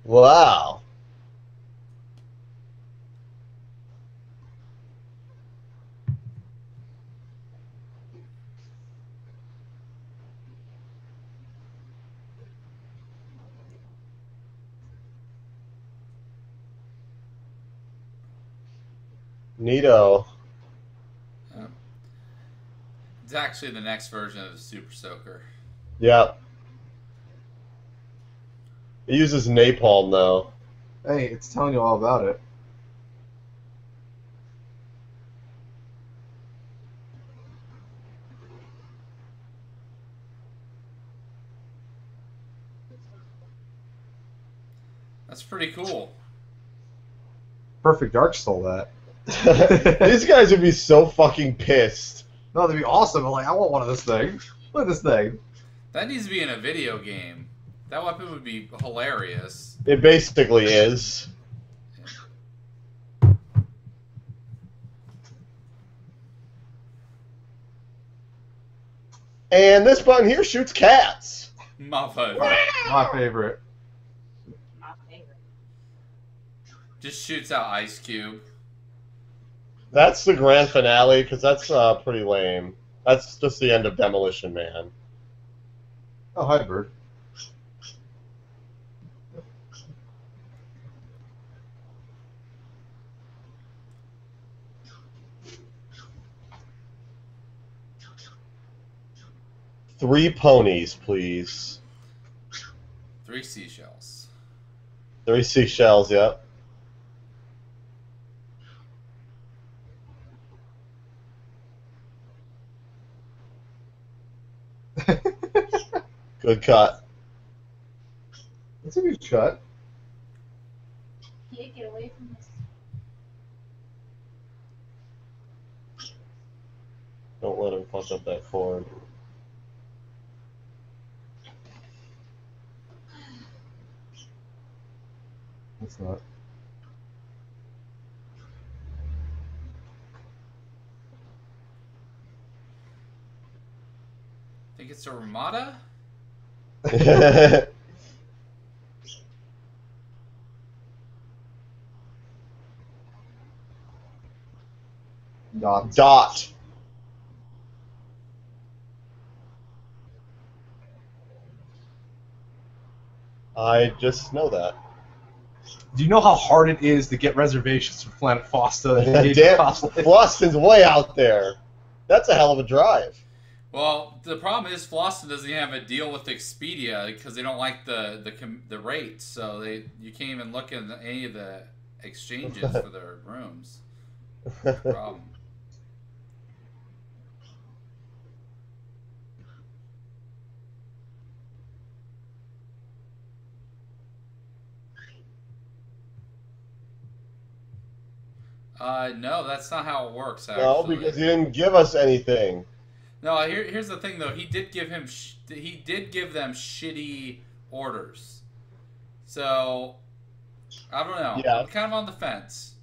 Wow. Neato. It's actually the next version of the Super Soaker. Yep. It uses napalm, though. Hey, it's telling you all about it. That's pretty cool. Perfect Dark stole that. These guys would be so fucking pissed. No, that'd be awesome. I'm like, I want one of this thing. Look at this thing. That needs to be in a video game. That weapon would be hilarious. It basically is. And this button here shoots cats. My favorite. My favorite. My favorite. Just shoots out Ice Cube. That's the grand finale, because that's pretty lame. That's just the end of Demolition Man. Oh, hi, Bird. Three ponies, please. 3 seashells. 3 seashells, yep. Good cut. That's a good shot. Can't get away from this. Don't let him fuck up that cord. It's not. Think it's a Ramada? Dots. Dot. I just know that. Do you know how hard it is to get reservations for Planet Foster? Damn, Boston's way out there. That's a hell of a drive. Well, the problem is Floston doesn't have a deal with Expedia because they don't like the rates, so you can't even look at any of the exchanges for their rooms. That's the problem. No, that's not how it works. Actually, No, because he didn't give us anything. no. Here's the thing, though. He did give them shitty orders. So I don't know. Yeah. I'm kind of on the fence.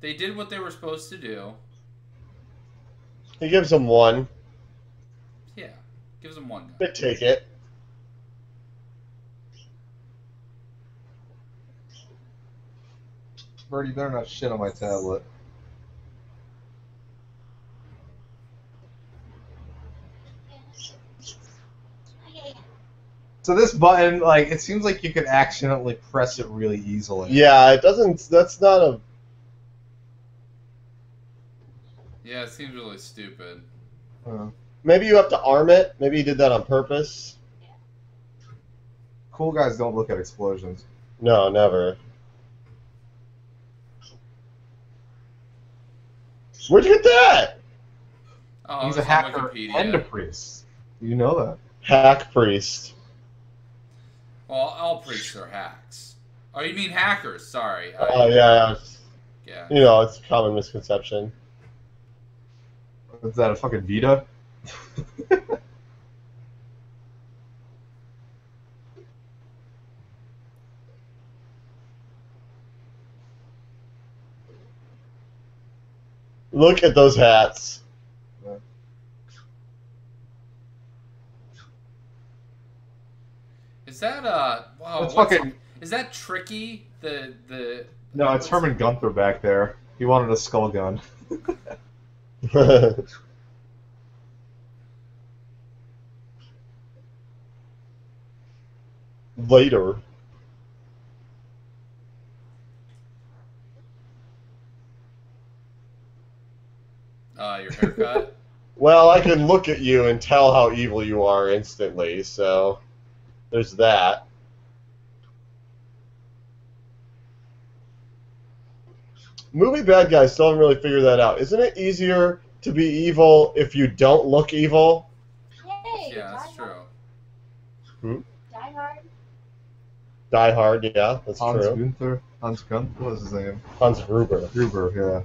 They did what they were supposed to do. He gives him one. Yeah, gives them one. Big ticket. Birdie, better not shit on my tablet. So this button, like, it seems like you could accidentally press it really easily. Yeah, it doesn't. That's not a. Yeah, it seems really stupid. Maybe you have to arm it. Maybe he did that on purpose. Cool guys don't look at explosions. No, never. Where'd you get that? Oh, He's a it's on hacker Wikipedia. and a priest. You know that. Hack priest. Well, all priests are hacks. Oh, you mean hackers? Sorry. Oh yeah. Yeah. You know, it's a common misconception. Is that a fucking Vita? Look at those hats. Is that wow? It's fucking. Is that tricky? The No, it's Herman Gunther back there. He wanted a skull gun. Later. your haircut. Well, I can look at you and tell how evil you are instantly, so there's that. Movie bad guys still haven't really figured that out. Isn't it easier to be evil if you don't look evil? Yay! Yeah, that's true. Die Hard. Die Hard, yeah, that's Hans true. Gunther? Hans Gunther? What was his name? Hans Gruber. Gruber, yeah.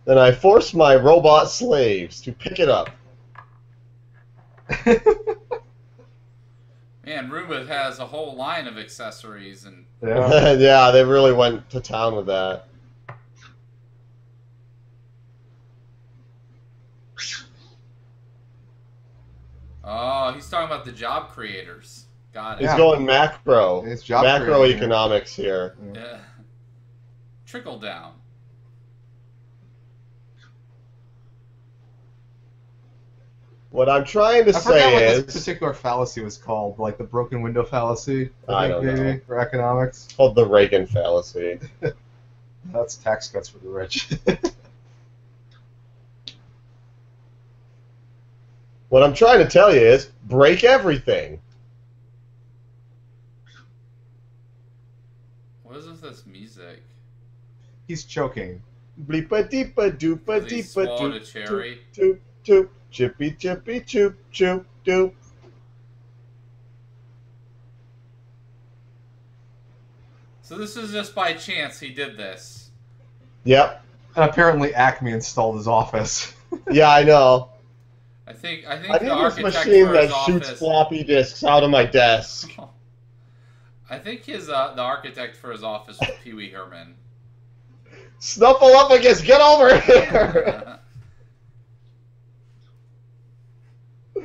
Then I force my robot slaves to pick it up. Man, Roomba has a whole line of accessories and. Yeah. Yeah, they really went to town with that. Oh, he's talking about the job creators. Got it. He's Yeah. going macro. It's job Macroeconomics here. Yeah. Trickle down. What I'm trying to I forgot what say this is particular fallacy was called, like the broken window fallacy. I think, don't know. maybe, for economics. called the Reagan fallacy. That's tax cuts for the rich. What I'm trying to tell you is break everything. What is with this music? He's choking. Bleepa deepa doopa Does he deepa swallow the doop cherry? doop doop chippy chippy choop choop doop. So this is just by chance he did this. Yep. And apparently Acme installed his office. Yeah, I know. I think I the need this architect machine for that his shoots office. floppy disks out of my desk. I think his the architect for his office was Pee Wee Herman. Snuffleupagus, get over here!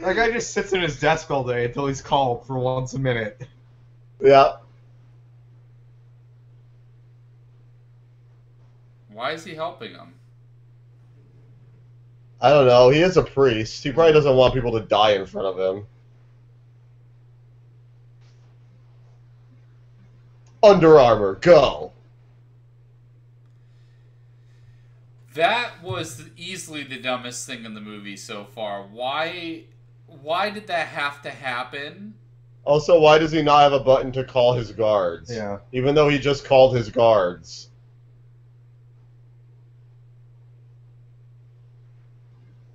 That guy just sits at his desk all day until he's called for once a minute. Yeah. Why is he helping him? I don't know. He is a priest. He probably doesn't want people to die in front of him. Under Armour, go! That was easily the dumbest thing in the movie so far. Why did that have to happen? Also, why does he not have a button to call his guards? Yeah. Even though he just called his guards.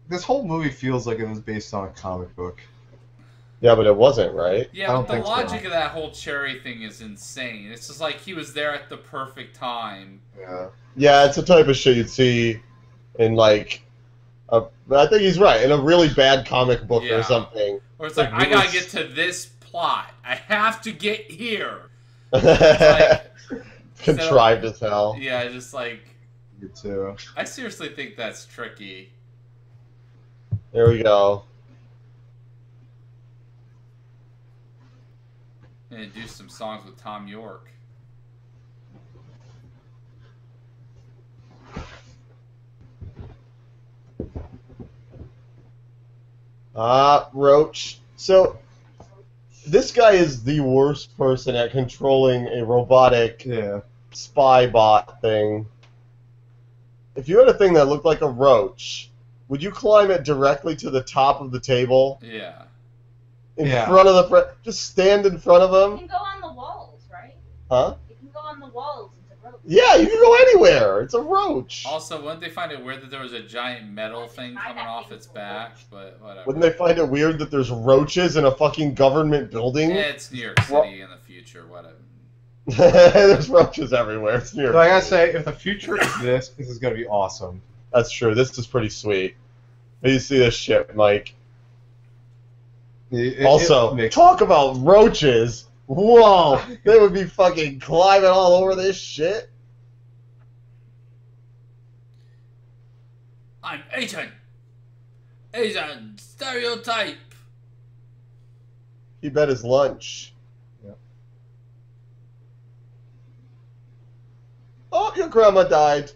This whole movie feels like it was based on a comic book. Yeah, but it wasn't, right? Yeah, I but don't the think so. logic of that whole cherry thing is insane. It's just like he was there at the perfect time. Yeah. Yeah, it's the type of shit you'd see in, like... I think he's right. In a really bad comic book Yeah. or something. Or it's like, I really gotta get to this plot. I have to get here. Contrived as hell. Yeah, just like... You too. I seriously think that's tricky. There we go. And do some songs with Tom York. Roach. So, this guy is the worst person at controlling a robotic Yeah. spy bot thing. If you had a thing that looked like a roach, would you climb it directly to the top of the table? Yeah. In Yeah. front of the... just stand in front of You him? can go on the walls, right? Huh? You can go on the walls. It's a rope. Yeah, you can go anywhere. It's a roach. Also, wouldn't they find it weird that there was a giant metal thing coming off its back? But whatever. Wouldn't they find it weird that there's roaches in a fucking government building? Yeah, it's New York City in the future. Whatever. There's roaches everywhere. It's New York So I gotta City. say, if the future is this is gonna be awesome. That's true. This is pretty sweet. You see this shit, Mike. Also, talk about roaches. Whoa, they would be fucking climbing all over this shit. I'm Asian. Asian stereotype. He bet his lunch. Yep. Oh, your grandma died.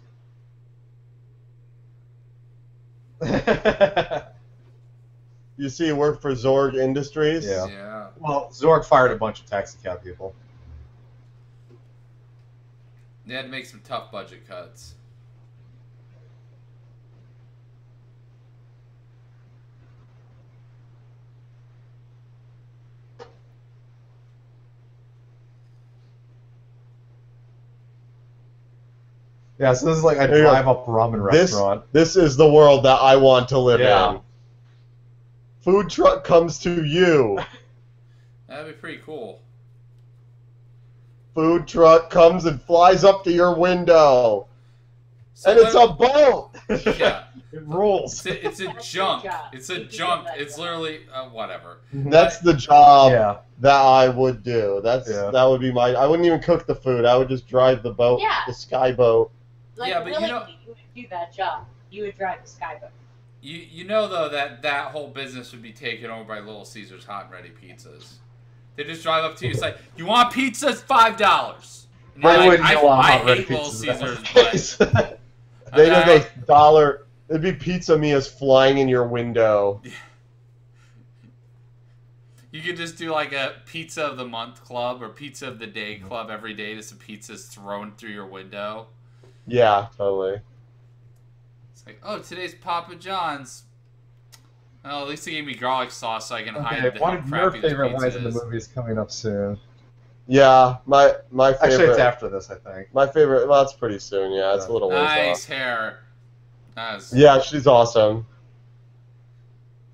You see, he worked for Zorg Industries. Yeah. Yeah. Well, Zorg fired a bunch of taxi cab people. They had to make some tough budget cuts. Yeah, so this is like a Here you go. drive-up ramen restaurant. This is the world that I want to live Yeah. in. Food truck comes to you. That'd be pretty cool. Food truck comes and flies up to your window. So And it's a boat! Yeah. It rules. It's a That's junk. your job. It's a You can junk. do that It's job. literally whatever. That's the job Yeah. that I would do. Yeah. That would be my... I wouldn't even cook the food. I would just drive the boat, Yeah. the sky boat. Like, Yeah, but you willingly, know- you would do that job. You would drive a skyboat. You know though that whole business would be taken over by Little Caesars Hot and Ready Pizzas. They just drive up to you. It's like, you want pizza? It's $5. And you're I like, wouldn't go on I Hot Red hate Little Pizzas. Caesars, but They have okay. those dollar... It'd be Pizza Mia's flying in your window. You could just do like a pizza of the month club or pizza of the day club every day. Just some pizzas thrown through your window. Yeah, totally. It's like, oh, today's Papa John's. Well, at least they gave me garlic sauce so I can hide Okay, the one how of your crappy this favorite pizza lines in the is. movie is coming up soon. Yeah, my favorite. Actually, it's after this, I think. My favorite. Well, it's pretty soon. Yeah, it's a little ways Nice off. hair. Nice. Yeah, she's awesome.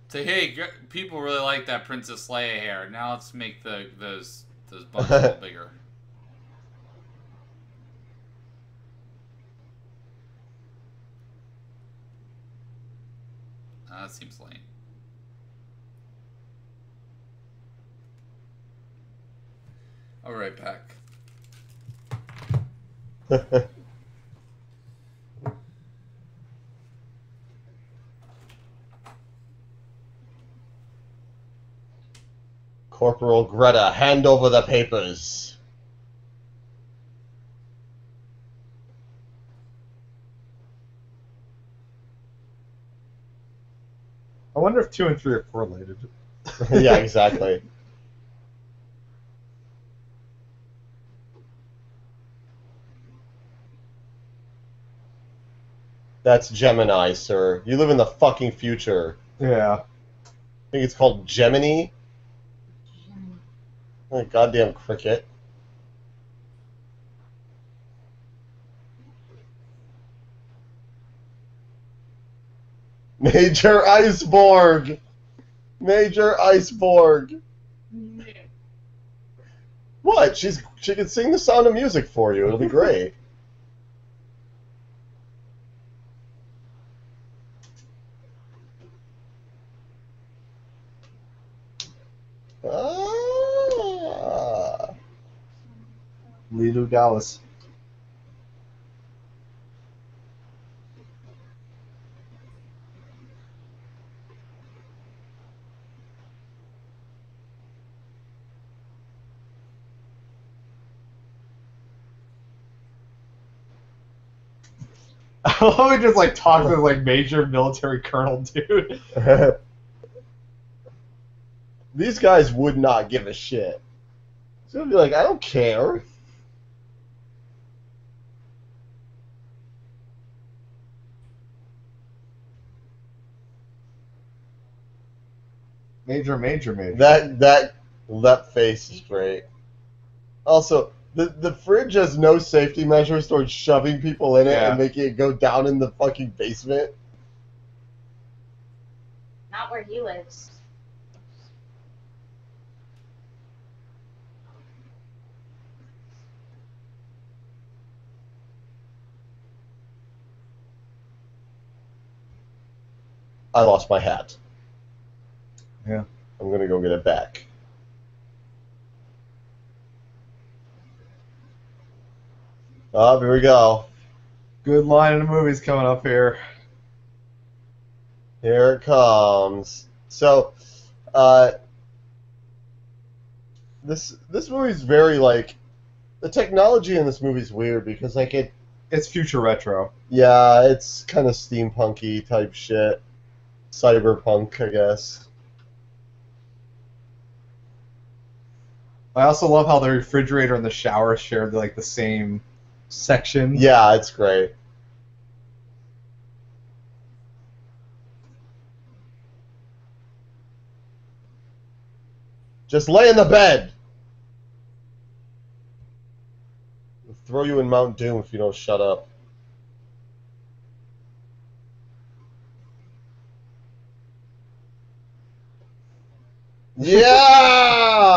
Say, hey, people really like that Princess Leia hair. Now let's make those buns a little bigger. That seems lame. I'll be right back. Corporal Greta, hand over the papers. I wonder if 2 and 3 are correlated. Yeah, exactly. That's Gemini, sir. You live in the fucking future. Yeah. I think it's called Gemini. Oh, goddamn cricket. Major Iceborg! Major Iceborg! What? She can sing the Sound of Music for you. It'll be great. Lilu Dallas. I love it just like talk to this like major military colonel dude. These guys would not give a shit. So they'll be like, I don't care. Major. That face is great. Also, the fridge has no safety measures towards shoving people in it and making it go down in the fucking basement. Not where he lives. I lost my hat. Yeah. I'm gonna go get it back. Oh, here we go. Good line in the movie's coming up here. Here it comes. So, this movie's very like, the technology in this movie's weird because like it's future retro. Yeah, it's kind of steampunky type shit, cyberpunk, I guess. I also love how the refrigerator and the shower share like the same section. Yeah, it's great. Just lay in the bed. We'll throw you in Mount Doom if you don't shut up. Yeah!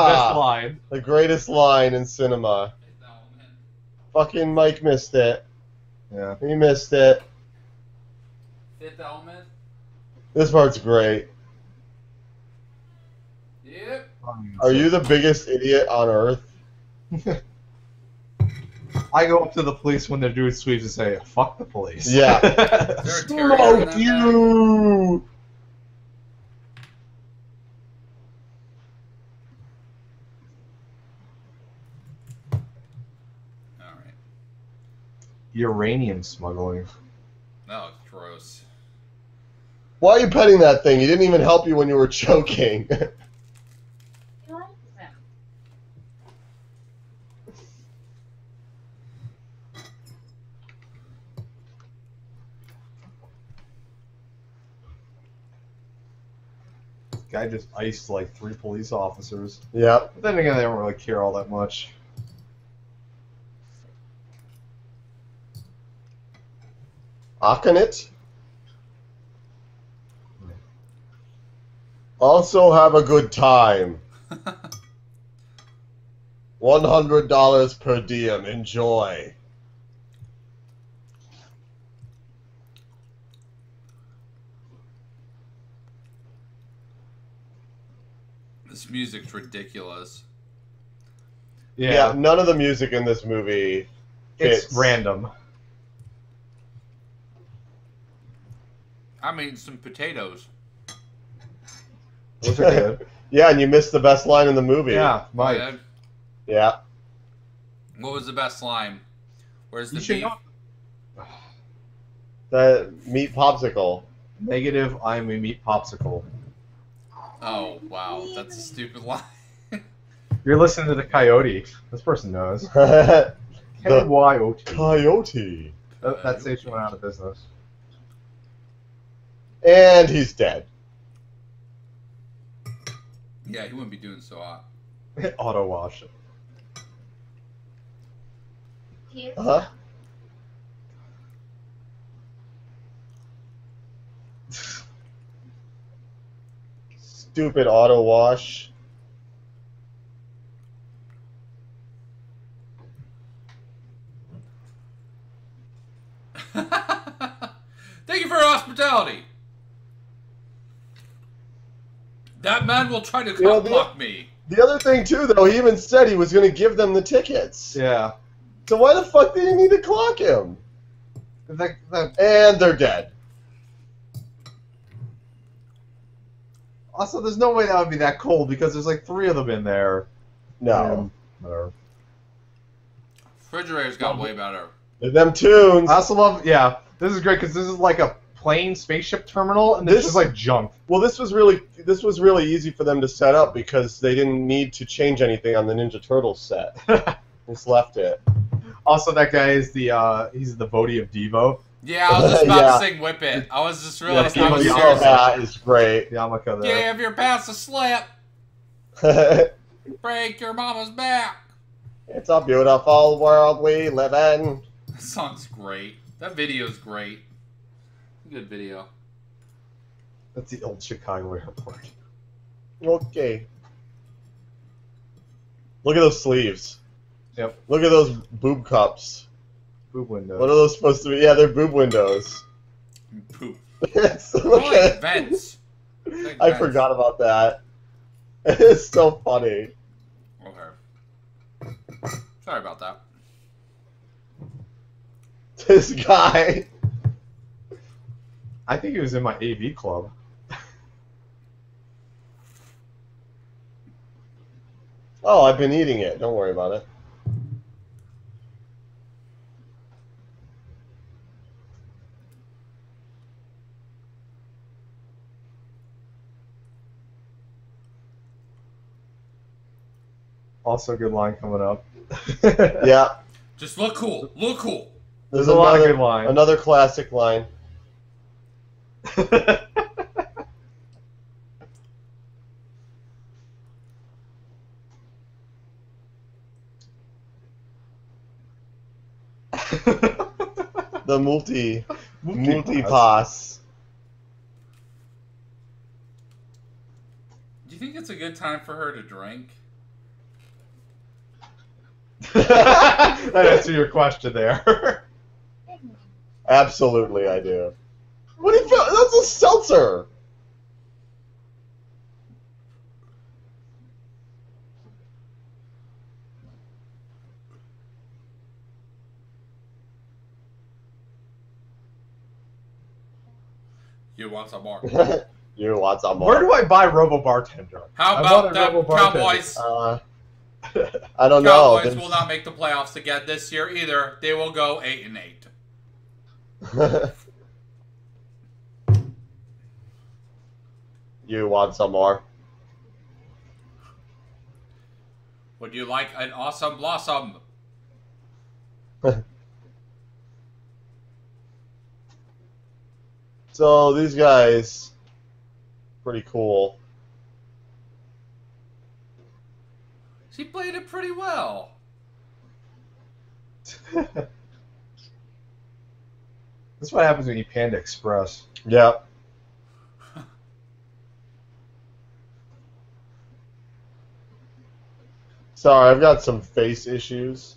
Best line. The greatest line in cinema. Fucking Mike missed it. Yeah. He missed it. Fifth Element. This part's great. Yep. Are you the biggest idiot on earth? I go up to the police when they're doing sweeps and say, "Fuck the police." Yeah. Is there a terrier in that Smoke you! Alright. Uranium smuggling. No, it's gross. Why are you petting that thing? He didn't even help you when you were choking. He likes him. Guy just iced like 3 police officers. Yep. But then again, they don't really care all that much. Akonit. Also have a good time. $100 per diem. Enjoy. This music's ridiculous. Yeah, none of the music in this movie fits. It's random. I made some potatoes. Those are good. Yeah, and you missed the best line in the movie. Yeah, Mike. Ed, Yeah. what was the best line? Where's the You should beef? know. The meat popsicle. Negative, I'm a meat popsicle. Oh, wow. That's a stupid line. You're listening to the Coyote. This person knows. The K-Y-O-T. coyote. That station went out of business. And he's dead. Yeah, he wouldn't be doing so hot. Auto wash. He is. Uh-huh. Stupid auto wash. Thank you for your hospitality. That man will try to know, block me. The other thing, too, though, he even said he was going to give them the tickets. Yeah. So why the fuck did he need to clock him? And they're dead. Also, there's no way that would be that cold because there's like 3 of them in there. No. Whatever. Refrigerators got way better. Them tunes. I also love, yeah, this is great because this is like a plane spaceship terminal, and this is like junk. Well, this was really easy for them to set up because they didn't need to change anything on the Ninja Turtles set. Just left it. Also, that guy is he's the Bodhi of Devo. Yeah, I was just about to sing Whip It. I was just realizing I was Yeah, serious. That is great. Yamaka there. Give your pants a slip. Break your mama's back. It's a beautiful world we live in. That song's great. That video's great. Good video. That's the old Chicago airport. Okay. Look at those sleeves. Yep. Look at those boob cups. Boob windows. What are those supposed to be? Yeah, they're boob windows. Poop. Yes, Oh, look like at vents. Like I vents. forgot about that. It's so funny. Okay. Sorry about that. This guy. I think he was in my AV club. Oh, I've been eating it. Don't worry about it. Also, a good line coming up. Yeah. Just look cool. Look cool. There's a lot of good lines. Another classic line. The multi-pass. Do you think it's a good time for her to drink? That answers your question there. Absolutely, I do. What do you feel? That's a seltzer. You want some more? You want some more? Where do I buy Robo Bartender? How I about want a them Robo Bartender. Cowboys? I don't know. Cowboys will not make the playoffs again this year either. They will go 8-8. You want some more? Would you like an awesome blossom? So these guys, pretty cool. She played it pretty well. This is what happens when you Panda Express. Yep. Sorry, I've got some face issues.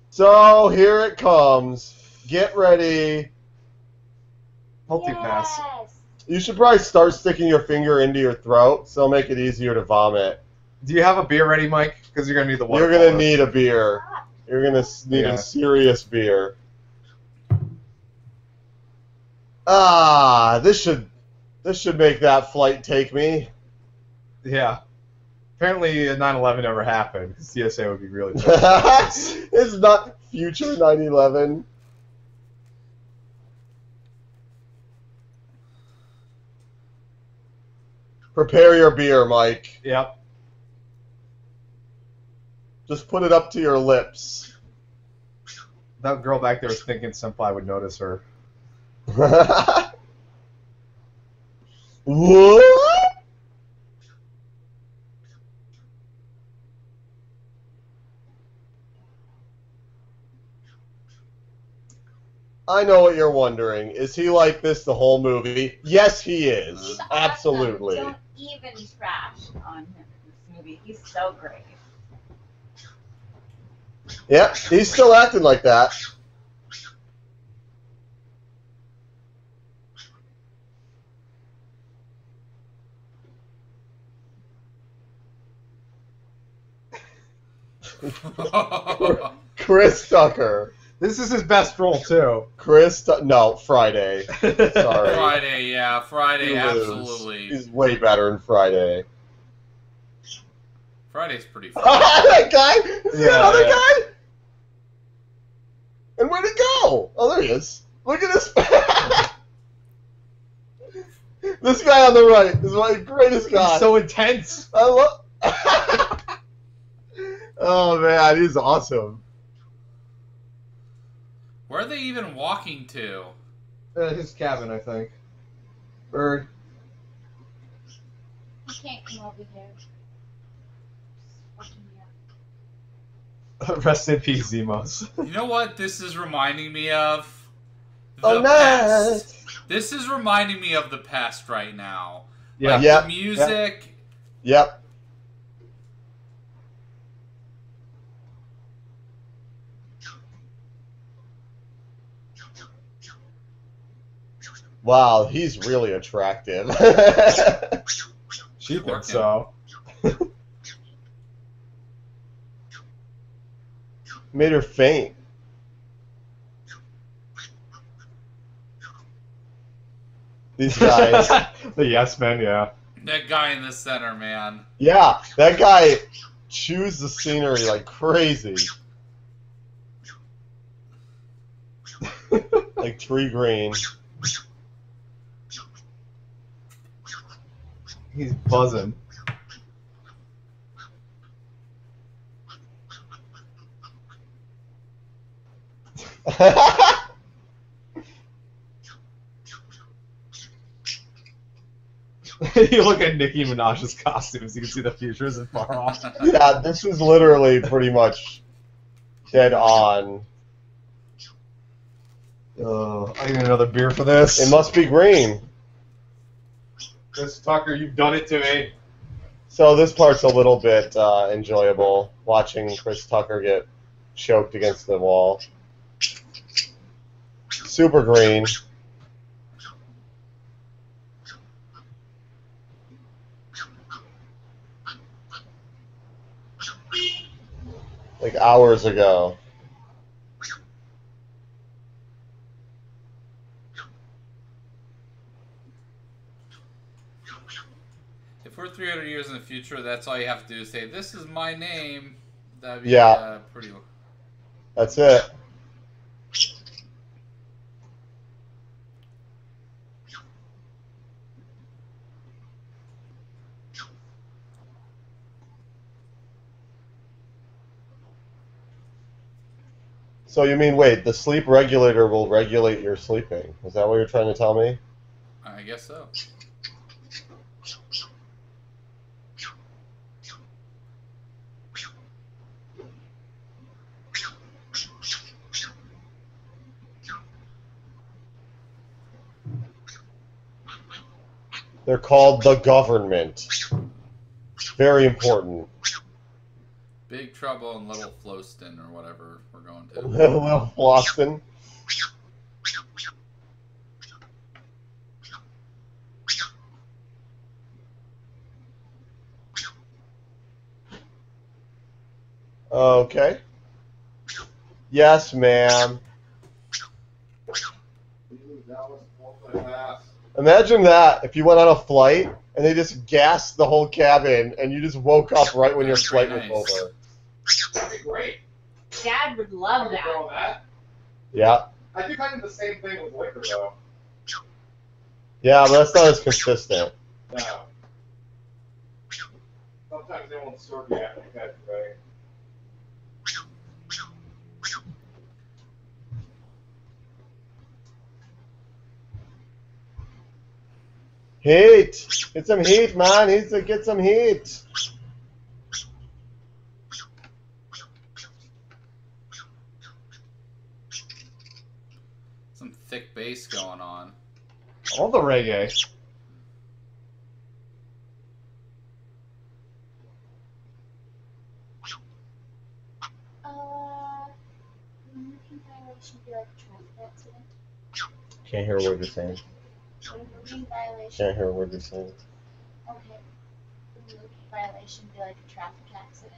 So here it comes. Get ready. Multi-pass. Yes. You should probably start sticking your finger into your throat, so it'll make it easier to vomit. Do you have a beer ready, Mike? Because you're gonna need the water. You're gonna need a beer. You're gonna need Yeah. a serious beer. Ah, this should make that flight take me. Yeah. Apparently, 9/11 never happened. Because CSA would be really. pissed. It's not future 9/11. Prepare your beer, Mike. Yep. Just put it up to your lips. That girl back there was thinking Senpai would notice her. What? I know what you're wondering. Is he like this the whole movie? Yes, he is. He's Absolutely. Awesome. Don't even trash on him in this movie. He's so great. Yep, he's still acting like that. Chris Tucker. This is his best role too. No, Friday. Sorry. Friday, yeah, Friday, He lives. absolutely. He's way better in Friday. Friday's pretty fun. That guy? Is Yeah, that other yeah. guy? And where'd it go? Oh, there he is. Look at this. This guy on the right is my greatest guy. He's so intense. I love. Oh man, he's awesome. Where are they even walking to? His cabin, I think. Bird. He can't come over here. Fucking yeah. Rest in peace, Zemos. You know what this is reminding me of? Oh, past. nice. This is reminding me of the past right now. Yeah. Like Yep. the music. Yep. Wow, he's really attractive. She thinks Working. so. Made her faint. These guys. The yes men, yeah. That guy in the center, man. Yeah, that guy chews the scenery like crazy. Like tree green. He's buzzing. You look at Nicki Minaj's costumes, you can see the future isn't far off. Yeah, this is literally pretty much dead on. I need another beer for this. It must be green. Chris Tucker, you've done it to me. So this part's a little bit enjoyable, watching Chris Tucker get choked against the wall. Super green. Like hours ago. If we're 300 years in the future, that's all you have to do is say, "This is my name." That'd be Yeah. pretty. That's it. So you mean, wait, the sleep regulator will regulate your sleeping? Is that what you're trying to tell me? I guess so. They're called the government. Very important. Big Trouble in Little Floston, or whatever we're going to. Little Floston. Okay. Yes, ma'am. Imagine that if you went on a flight and they just gassed the whole cabin and you just woke up right when your flight was over. That'd be great. Dad would love that. Yeah. I do kind of the same thing with liquor, though. Yeah, but that's not as consistent. No. Sometimes they won't serve you after you've had your thing. Heat! Get some heat, man. Needs to get some heat. Some thick bass going on. All the reggae. Moving violation be like a traffic accident? Can't hear a word you're saying. Would a moving violation? Can't hear a word you're saying. Okay. Would a moving violation be like a traffic accident?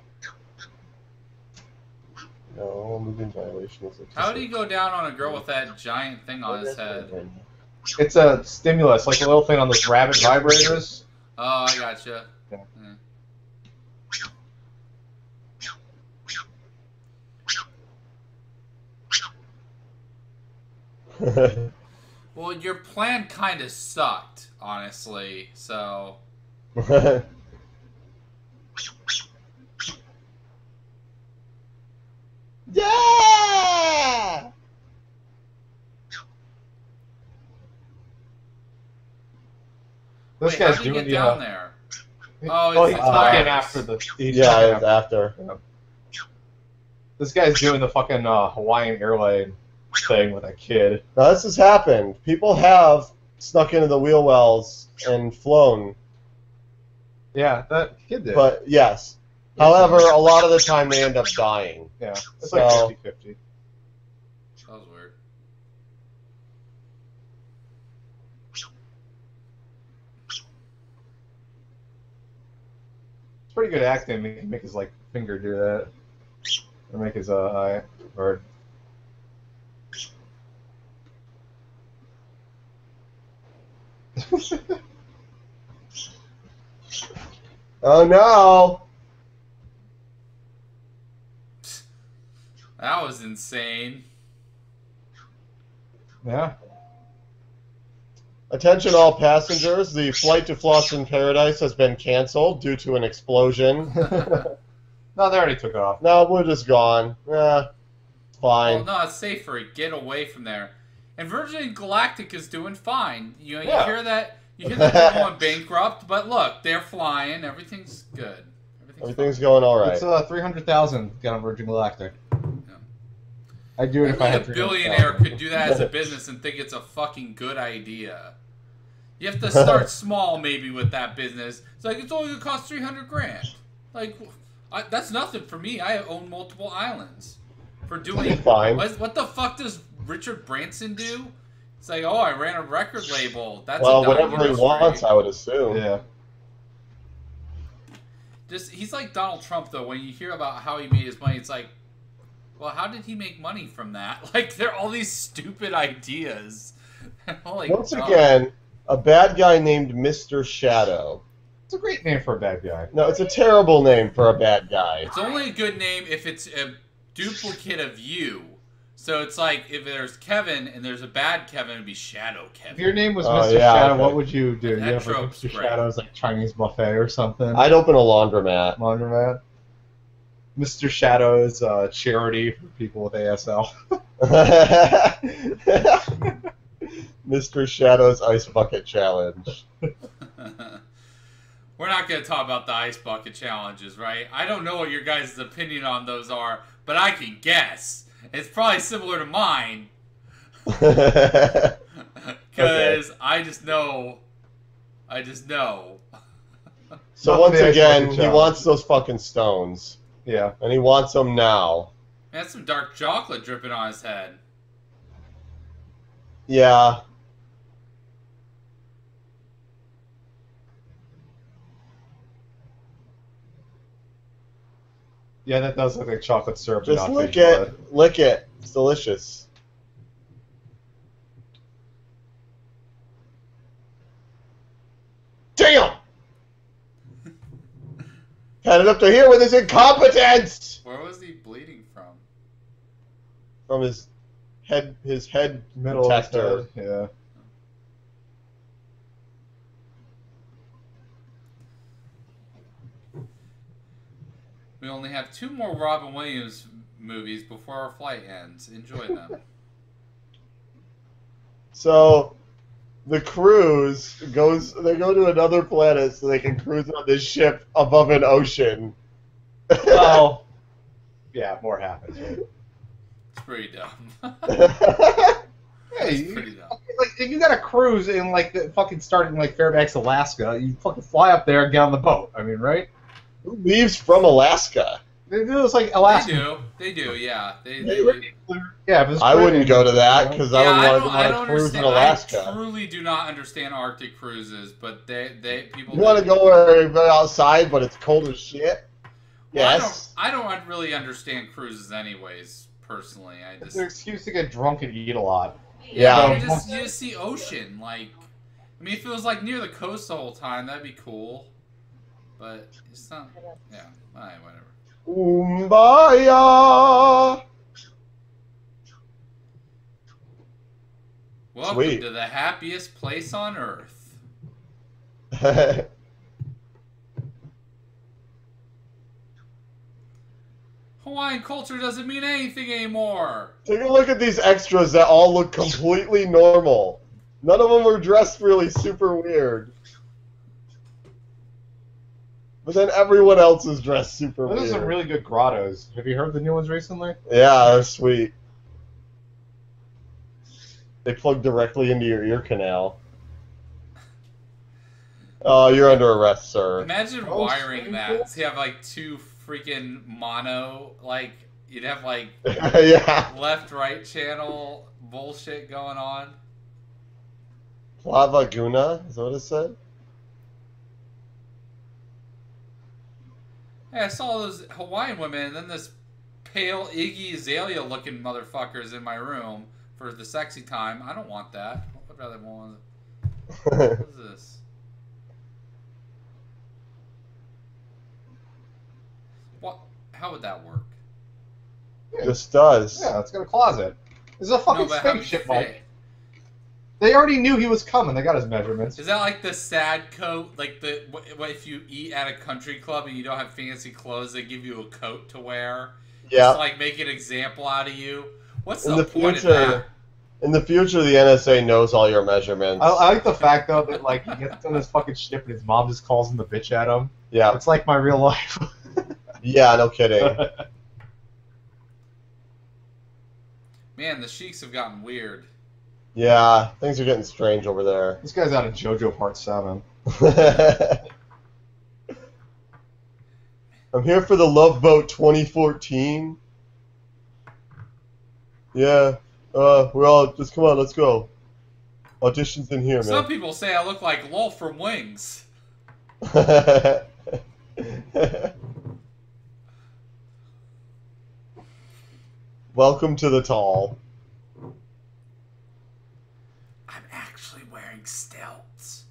No, moving violation is How did he go down on a girl with that giant thing on his head? It's a stimulus, like a little thing on those rabbit vibrators. Oh, I gotcha. Yeah. Well, your plan kind of sucked, honestly, so... Yeah! This Wait, guy's how did he doing get the. down there? Oh, it's he's the fucking tires. after the. He's Yeah, fucking it's after. This guy's doing the fucking Hawaiian airline thing with a kid. Now, this has happened. People have snuck into the wheel wells and flown. Yeah, that kid did. But, yes. However, a lot of the time they end up dying. Yeah, it's So- like 50-50. That was weird. It's pretty good acting. He can make his like finger do that, or make his eye or. Oh, no! That was insane. Yeah. Attention all passengers, the flight to Floston Paradise has been canceled due to an explosion. No, they already took off. No, we're just gone. It's fine. Well, no, it's safer. Get away from there. And Virgin Galactic is doing fine. You know, you Yeah. hear that? You hear that they're going bankrupt, but look, they're flying. Everything's good. Everything's going all right. It's 300,000 got on Virgin Galactic. I'd do it if I Only had a 300,000. billionaire could do that as a business and think it's a fucking good idea. You have to start small, maybe, with that business. It's like, it's only going to cost $300,000. Like, that's nothing for me. I own multiple islands. For doing... Fine. What the fuck does Richard Branson do? It's like, oh, I ran a record label. That's Well, a dying whatever he industry. wants, I would assume. Yeah. Just he's like Donald Trump, though. When you hear about how he made his money, it's like, well, how did he make money from that? Like, there are all these stupid ideas. Like, Once again, a bad guy named Mr. Shadow. It's a great name for a bad guy. No, it's a terrible name for a bad guy. it's only a good name if it's a duplicate of you. So it's like, if there's Kevin and there's a bad Kevin, it'd be Shadow Kevin. If your name was Oh, Mr. yeah, Shadow, okay. what would you do? That You have like trope's Mr. great. Shadow's like Chinese buffet or something. I'd open a laundromat. Laundromat. Mr. Shadow's charity for people with ASL. Mr. Shadow's Ice Bucket Challenge. We're not going to talk about the ice bucket challenges, right? I don't know what your guys' opinion on those are, but I can guess. It's probably similar to mine. Because I just know I just know. So Not once the again, icebreaker he challenge. wants those fucking stones. Yeah. And he wants them now. That's some dark chocolate dripping on his head. Yeah. Yeah, that does look like chocolate syrup. Just not lick fish it. blood. Lick it. It's delicious. Damn! Had it up to here with his incompetence! Where was he bleeding from? From his head Middle of his protector. head. Yeah. We only have 2 more Robin Williams movies before our flight ends. Enjoy them. So, the cruise goes. They go to another planet so they can cruise on this ship above an ocean. Well, yeah, more happens. Right? It's pretty dumb. Hey, It's pretty dumb. like if you got a cruise in like the fucking starting in like Fairbanks, Alaska, you fucking fly up there and get on the boat. I mean, right? Who leaves from Alaska? They do this like Alaska. They do, yeah. Yeah, if it's I wouldn't go to that you know? because Yeah, I would I want don't to cruise in understand. Alaska. I truly do not understand Arctic cruises, but people. You want to go where you're outside, but it's cold as shit? Well, Yes. I don't really understand cruises, anyways. Personally, I It's just. an excuse to get drunk and eat a lot. Yeah. You just see ocean. Like, I mean, if it was like near the coast the whole time, that'd be cool. But it's not. Yeah. Alright, whatever. Kumbaya. Welcome Sweet. to the happiest place on earth. Hawaiian culture doesn't mean anything anymore. Take a look at these extras that all look completely normal. None of them are dressed really super weird. But then everyone else is dressed super Those weird. are some really good grottos. Have you heard the new ones recently? Yeah, they're sweet. They plug directly into your ear canal. Oh, you're under arrest, sir. Imagine Oh, wiring same that. cool. So you have like 2 freaking mono, like, you'd have like Yeah. left-right channel bullshit going on. Lava Guna, is that what it said? Hey, I saw those Hawaiian women and then this pale Iggy Azalea looking motherfuckers in my room for the sexy time. I don't want that. I'd rather want. What is this? What? How would that work? This does. Yeah, it's got a closet. This is a fucking but how do you spaceship, fit? Mike. They already knew he was coming. They got his measurements. Is that like the sad coat? Like what if you eat at a country club and you don't have fancy clothes, they give you a coat to wear? Yeah. Just to, like, make an example out of you. What's In the the point future, of that? In the future, the NSA knows all your measurements. I like the fact though that like he gets on this fucking ship and his mom just calls him the bitch at him. Yeah. It's like my real life. Yeah, no kidding. Man, the sheiks have gotten weird. Yeah, things are getting strange over there. This guy's out of JoJo Part 7. I'm here for the Love Boat 2014. Yeah, we're all just come on, let's go. Auditions in here, Some man. people say I look like Lol from Wings. Welcome to the tall. I'm actually wearing stilts.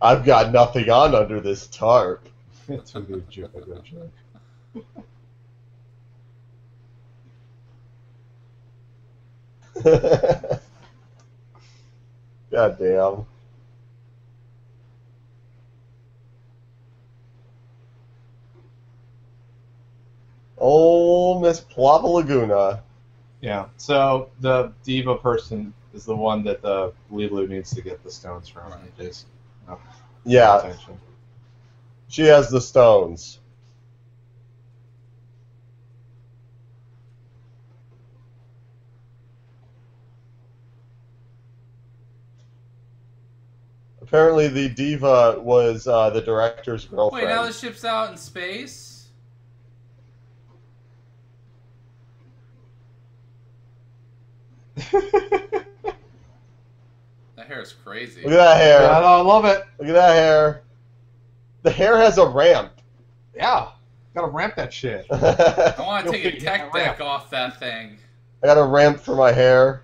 I've got nothing on under this tarp. It's a good joke, a good joke. God damn. Oh, Miss Plava Laguna. Yeah. So the diva person is the one that the Lilu needs to get the stones from. Right. Just, Yeah, attention. she has the stones. Apparently, the diva was the director's girlfriend. Wait, now the ship's out in space? That hair is crazy. Look at that hair. Yeah, I love it. Look at that hair. The hair has a ramp. Yeah. Gotta ramp that shit. I want to You'll take a fit tech that deck ramp. off that thing. I got a ramp for my hair.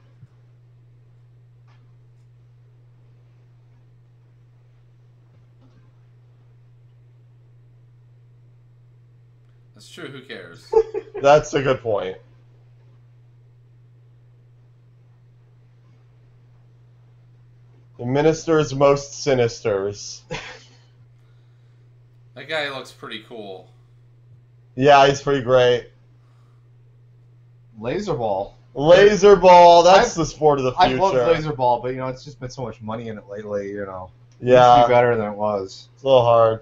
That's true, who cares? That's a good point. The minister's most sinisters. That guy looks pretty cool. Yeah, he's pretty great. Laser ball. Laser ball, that's the sport of the I future. love laser ball, but it's just been so much money in it lately. It used to Yeah, be better than it was. it's a little hard.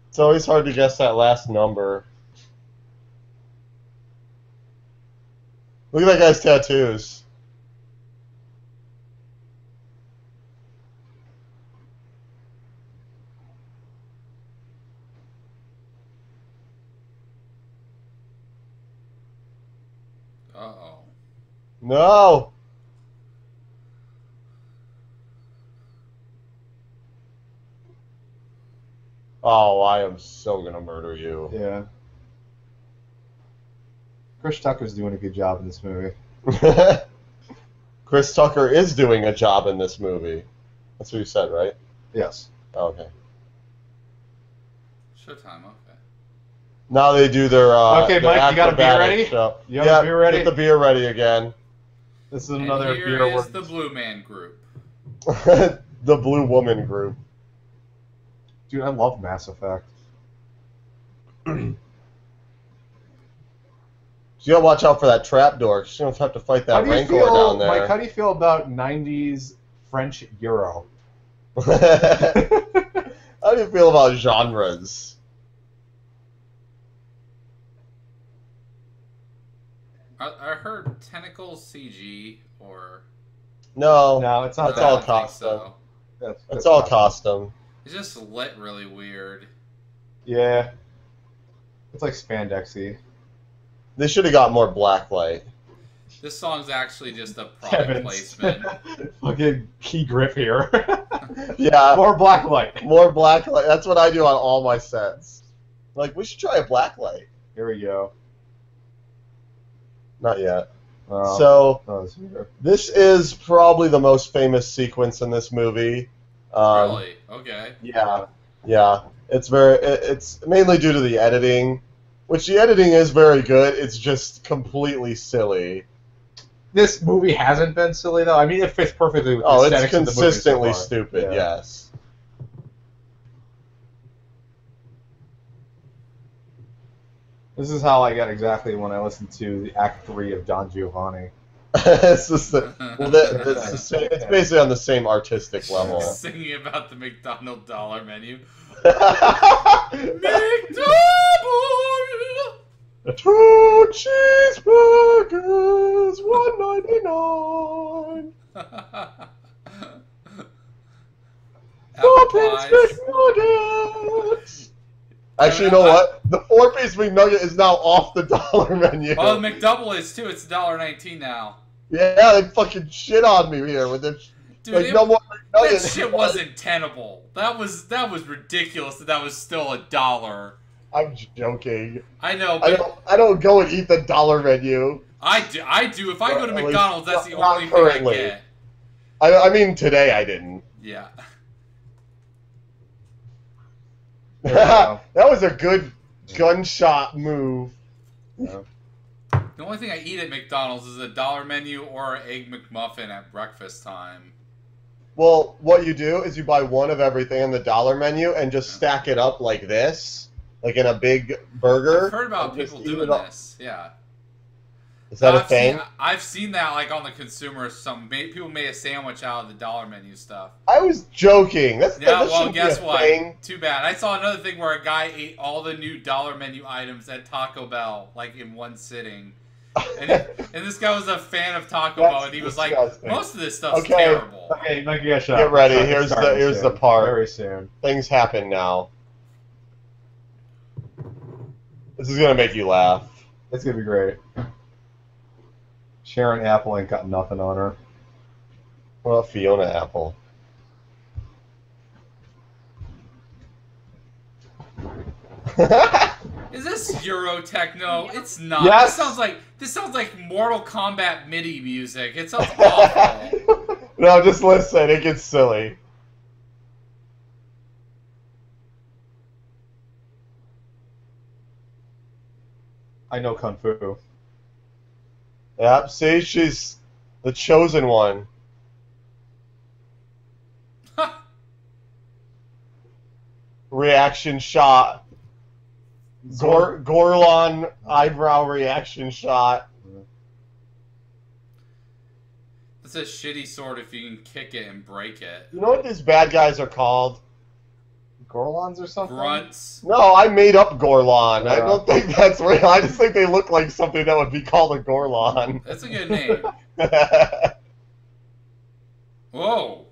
It's always hard to guess that last number. Look at that guy's tattoos. Uh-oh. No! Oh, I am so gonna murder you. Yeah. Chris Tucker's doing a good job in this movie. Chris Tucker is doing a job in this movie. That's what you said, right? Yes. Okay. Showtime, okay. Now they do their Okay, their Mike, you got a beer acrobatic ready? show. You have a beer ready? Get the beer ready again. This is And another here beer. is the Blue Man Group. The Blue Woman Group. Dude, I love Mass Effect. You gotta watch out for that trapdoor. You don't have to fight that Rancor down there. Mike, how do you feel about 90s French Euro? How do you feel about genres? I heard tentacles CG or... No, No, it's not That's that. all I don't think custom. so. it's all costume. It's just lit really weird. Yeah. It's like spandexy. They should have got more blacklight. This song's actually just a product placement. Fucking key grip here. Yeah, More blacklight. more blacklight. That's what I do on all my sets. Like, we should try a blacklight. Here we go. Not yet. Oh, So, it's here. this is probably the most famous sequence in this movie. Really? Okay. Yeah, yeah. It's mainly due to the editing, which the editing is very good. It's just completely silly. This movie hasn't been silly, though. I mean, it fits perfectly with the Oh, it's aesthetics of the movie so consistently far. stupid. Yeah. Yes. This is how I got exactly when I listened to the Act 3 of Don Giovanni. It's just it's basically on the same artistic level. Singing about the McDonald's dollar menu. McDouble! McDouble! 2 cheeseburgers, $1.99. Apple 4-piece pies. McNuggets. Actually, you know what? The 4-piece McNugget is now off the dollar menu. Oh, the McDouble is too. It's $1.19 now. Yeah, they fucking shit on me here with their Dude, like no more that McNuggets. shit wasn't tenable. That was ridiculous. That was still $1. I'm joking. I know, but I don't go and eat the dollar menu. I do. If I go to At least McDonald's, that's the not only thing I currently. get. I mean, today I didn't. Yeah. There we go. That was a good gunshot move. Yeah. The only thing I eat at McDonald's is a dollar menu or an egg McMuffin at breakfast time. Well, what you do is you buy one of everything on the dollar menu and just stack it up like this, like in a big burger. I've heard about and just people eat doing it all. this. Yeah. Is that a I've thing? I've seen that like on the consumer. People made a sandwich out of the dollar menu stuff. I was joking. Yeah, that well, shouldn't be guess a what? thing. Too bad. I saw another thing where a guy ate all the new dollar menu items at Taco Bell, like in one sitting. And this guy was a fan of Taco Bell, and he was like, disgusting. most of this stuff's Okay. terrible. Okay, Mikey, get Get ready. Here's the part. Very soon. Things happen now. This is gonna make you laugh. It's gonna be great. Sharon Apple ain't got nothing on her. What about Fiona Apple? Is this Euro techno? It's not. Yes. This sounds like Mortal Kombat MIDI music. It sounds awful. No, just listen. It gets silly. I know Kung Fu. Yep. See, she's the chosen one. Reaction shot. Gorlon eyebrow reaction shot. It's a shitty sword if you can kick it and break it. You know what these bad guys are called? Gorlons or something? Grunts. No, I made up Gorlon. I Yeah. don't think that's real. I just think they look like something that would be called a Gorlon. That's a good name. Whoa.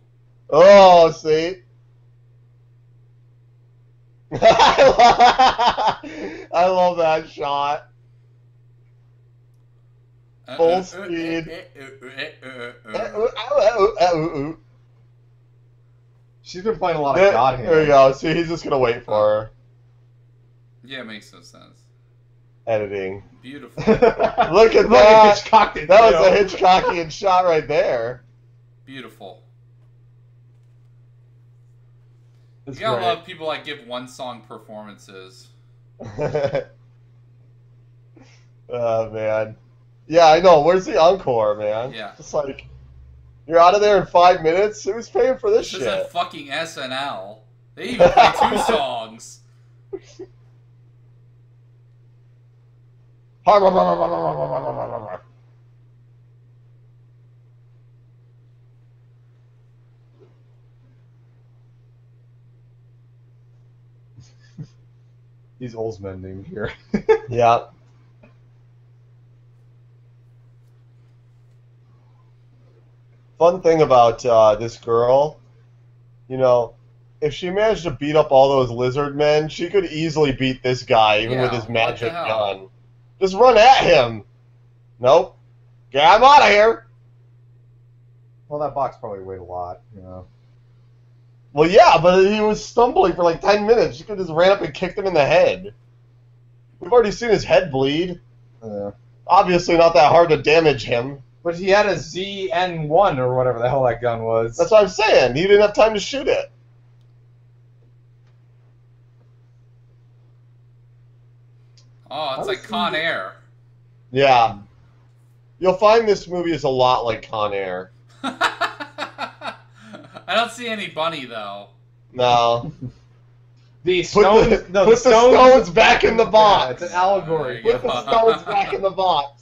Oh, see? I love that shot. Full speed. She's been playing a lot of God Hand. There you go. See, he's just gonna wait for her. Yeah, it makes no sense. Editing. Beautiful. Look at Look at that. Hitchcock it, That was too. a Hitchcockian shot right there. Beautiful. It's You gotta great. love people that give one-song performances. Oh, man. Yeah, I know. Where's the encore, man? Yeah. Just like, you're out of there in 5 minutes? Who's paying for this This shit? isn't fucking SNL. They even play 2 songs. He's Oldsmending here. Yeah. Fun thing about this girl, you know, if she managed to beat up all those lizard men, she could easily beat this guy, even with Yeah, his what magic the hell? gun. Just run at him. Nope. Get him out of here. Well, that box probably weighed a lot, you know. Well, yeah, but he was stumbling for like 10 minutes. She could just ran up and kicked him in the head. We've already seen his head bleed. Obviously not that hard to damage him. But he had a ZN1 or whatever the hell that gun was. That's what I'm saying. He didn't have time to shoot it. Oh, it's like Con Air. Yeah. You'll find this movie is a lot like Con Air. I don't see any bunny, though. No. The Put stones, the, no, put the stones back in the Yeah, box. it's an allegory. There you Put the stones back in the box.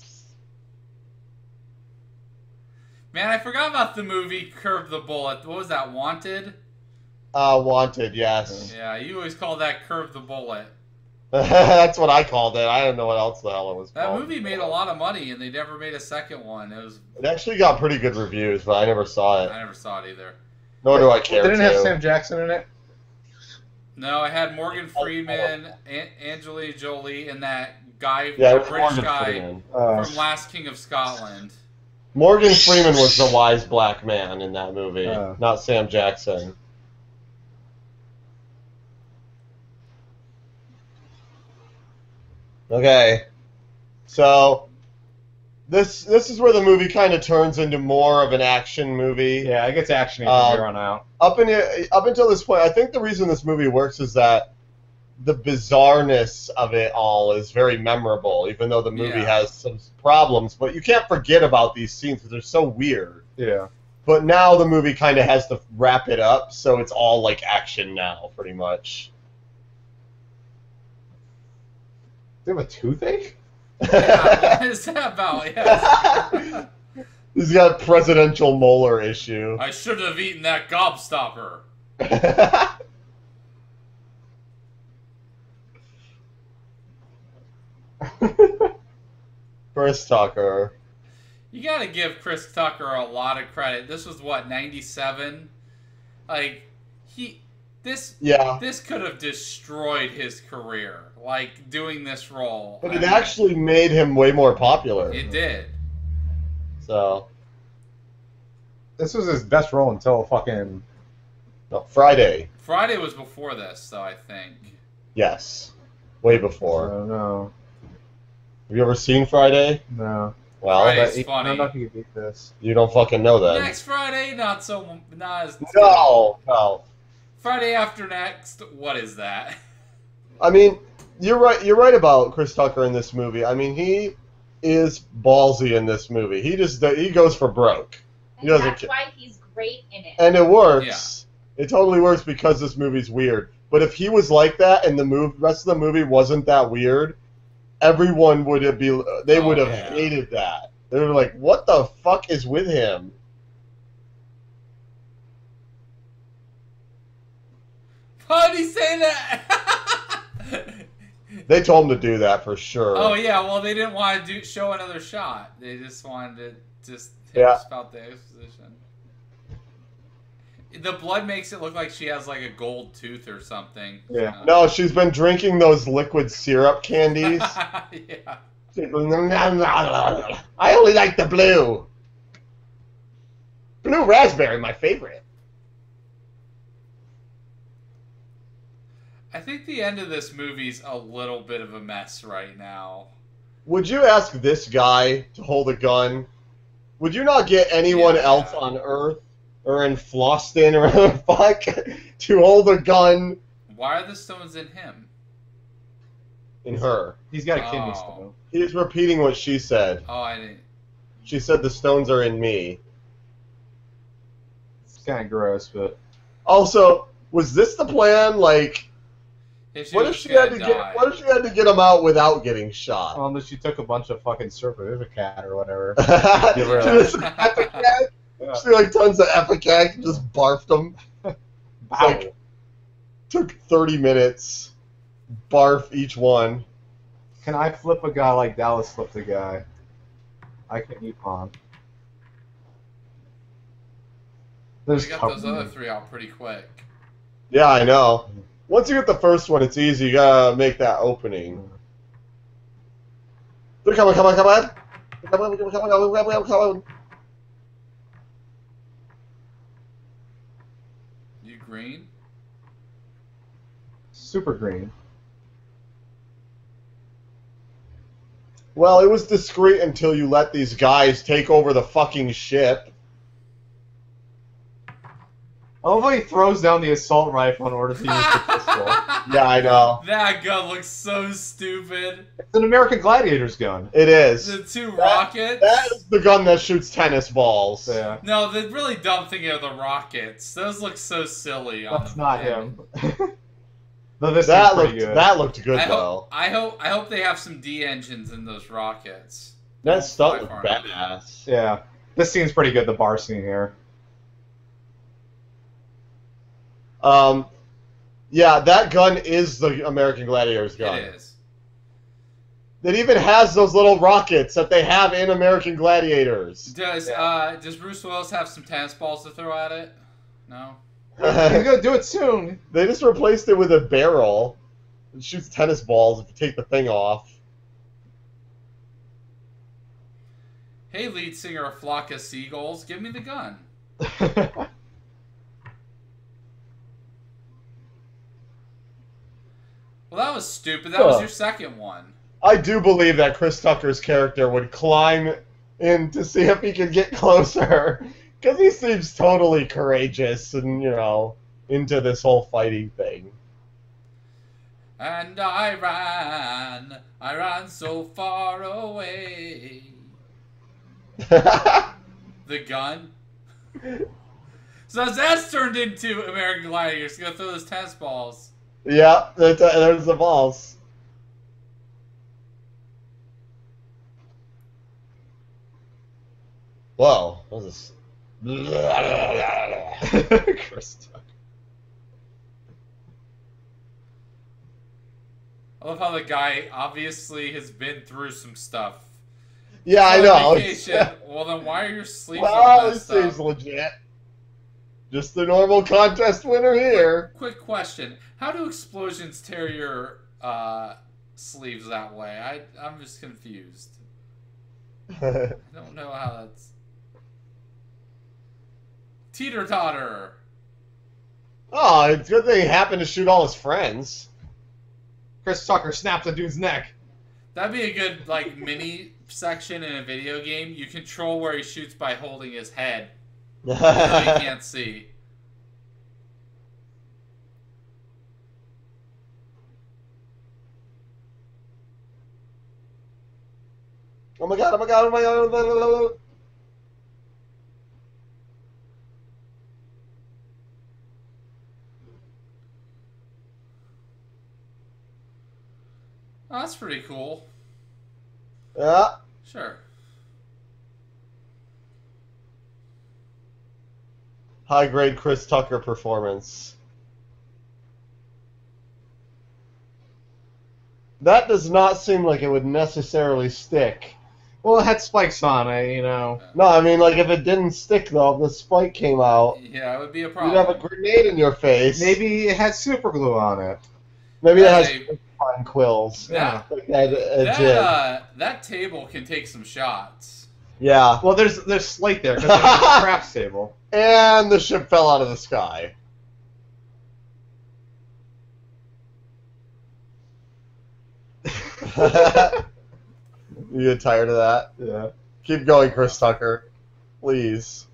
Man, I forgot about the movie Curve the Bullet. What was that, Wanted? Wanted, yes. Yeah, you always call that Curve the Bullet. That's what I called it. I don't know what else the hell it was That called. movie made a lot of money, and they never made a second one. It actually got pretty good reviews, but I never saw it. I never saw it either. Nor do I care Didn't to. it have Sam Jackson in it? No, I had Morgan Freeman, Angelina Jolie, and that guy, Yeah, it the was British Morgan guy Freeman. from Last King of Scotland. Morgan Freeman was the wise black man in that movie, not Sam Jackson. Okay, so this is where the movie kind of turns into more of an action movie. Yeah, it gets actiony from here on out. Up until this point, I think the reason this movie works is that the bizarreness of it all is very memorable, even though the movie has some problems. But you can't forget about these scenes because they're so weird. Yeah. But now the movie kind of has to wrap it up, so it's all like action now, pretty much. They have a toothache? Yeah, what is that about? Yes. He's got presidential molar issue. I should have eaten that gobstopper. Chris Tucker. You gotta give Chris Tucker a lot of credit. This was what, 97? Like, this could have destroyed his career. Like, doing this role. But it actually made him way more popular. It did. So. This was his best role until fucking... No, Friday. Friday was before this, though, I think. Yes. Way before. I don't know. Have you ever seen Friday? No. Well, Friday's funny. I don't know if you can beat this. You don't fucking know that. Next Friday, not as No. Friday after next, what is that? I mean, you're right. You're right about Chris Tucker in this movie. I mean, he is ballsy in this movie. He goes for broke. And that's why he's great in it. And it works. Yeah. It totally works because this movie's weird. But if he was like that and the rest of the movie wasn't that weird, everyone would have hated that. They were like, "What the fuck is with him?" How did he say that? They told him to do that for sure. Oh yeah, well they didn't want to show another shot. They just wanted to spout the exposition. The blood makes it look like she has like a gold tooth or something. Yeah. No, she's been drinking those liquid syrup candies. Yeah. I only like the blue. Blue raspberry, my favorite. I think the end of this movie's a little bit of a mess right now. Would you ask this guy to hold a gun? Would you not get anyone else on Earth or in Floston or whatever the fuck to hold a gun? Why are the stones in him? In her. He's got a kidney stone. He's repeating what she said. Oh, I didn't. She said the stones are in me. It's kind of gross, but... Also, was this the plan? Like... What if she had to get him out without getting shot? Well, unless she took a bunch of fucking Serpivicat or whatever. She like tons of Epicac, just barfed them. Like, took 30 minutes, barf each one. Can I flip a guy like Dallas flipped a guy? I can eat on. We got those other three out pretty quick. Yeah, I know. Once you get the first one, it's easy. You gotta make that opening. Come on. Come on. You green? Super green. Well, it was discreet until you let these guys take over the fucking ship. I love how he throws down the assault rifle in order to use the pistol. Yeah, I know. That gun looks so stupid. It's an American Gladiator's gun. It is. The two rockets. That is the gun that shoots tennis balls. Yeah. No, the really dumb thing are the rockets. Those look so silly. That's not him. No, that looked good though. I hope they have some D engines in those rockets. That stuff looked badass. Yeah. This scene's pretty good, the bar scene here. Yeah, that gun is the American Gladiator's gun. It is. It even has those little rockets that they have in American Gladiators. Does Bruce Willis have some tennis balls to throw at it? No. He's gonna do it soon. They just replaced it with a barrel. It shoots tennis balls if you take the thing off. Hey, lead singer of Flock of Seagulls, give me the gun. Well, that was stupid. That was your second one. I do believe that Chris Tucker's character would climb in to see if he could get closer. Because he seems totally courageous and, you know, into this whole fighting thing. And I ran so far away. The gun. So that's turned into American Gladiator. He's gonna throw those tennis balls. Yeah, there's the balls. Whoa, what was this? Chris Tucker. I love how the guy obviously has been through some stuff. Yeah, I know. Vacation. Well, then why are your sleeves all Well, it messed up? seems legit. Just the normal contest winner here. Quick question: how do explosions tear your sleeves that way? I'm just confused. I don't know how that's teeter-totter. Oh, it's a good thing he happened to shoot all his friends. Chris Tucker snaps a dude's neck. That'd be a good like mini section in a video game. You control where he shoots by holding his head, so you can't see. Oh my god, oh my god, oh my god. Oh, that's pretty cool. Yeah. Sure. High grade Chris Tucker performance. That does not seem like it would necessarily stick. Well, it had spikes on it, you know. No, I mean, like, if it didn't stick, though, if the spike came out, Yeah, it would be a problem. you'd have a grenade in your face. Maybe it had super glue on it. Maybe it That's has fine quills. Yeah. Like that, that table can take some shots. yeah. Well, there's slate there because it's a craps table. And the ship fell out of the sky. You get tired of that? Yeah. Keep going, Chris Tucker. Please.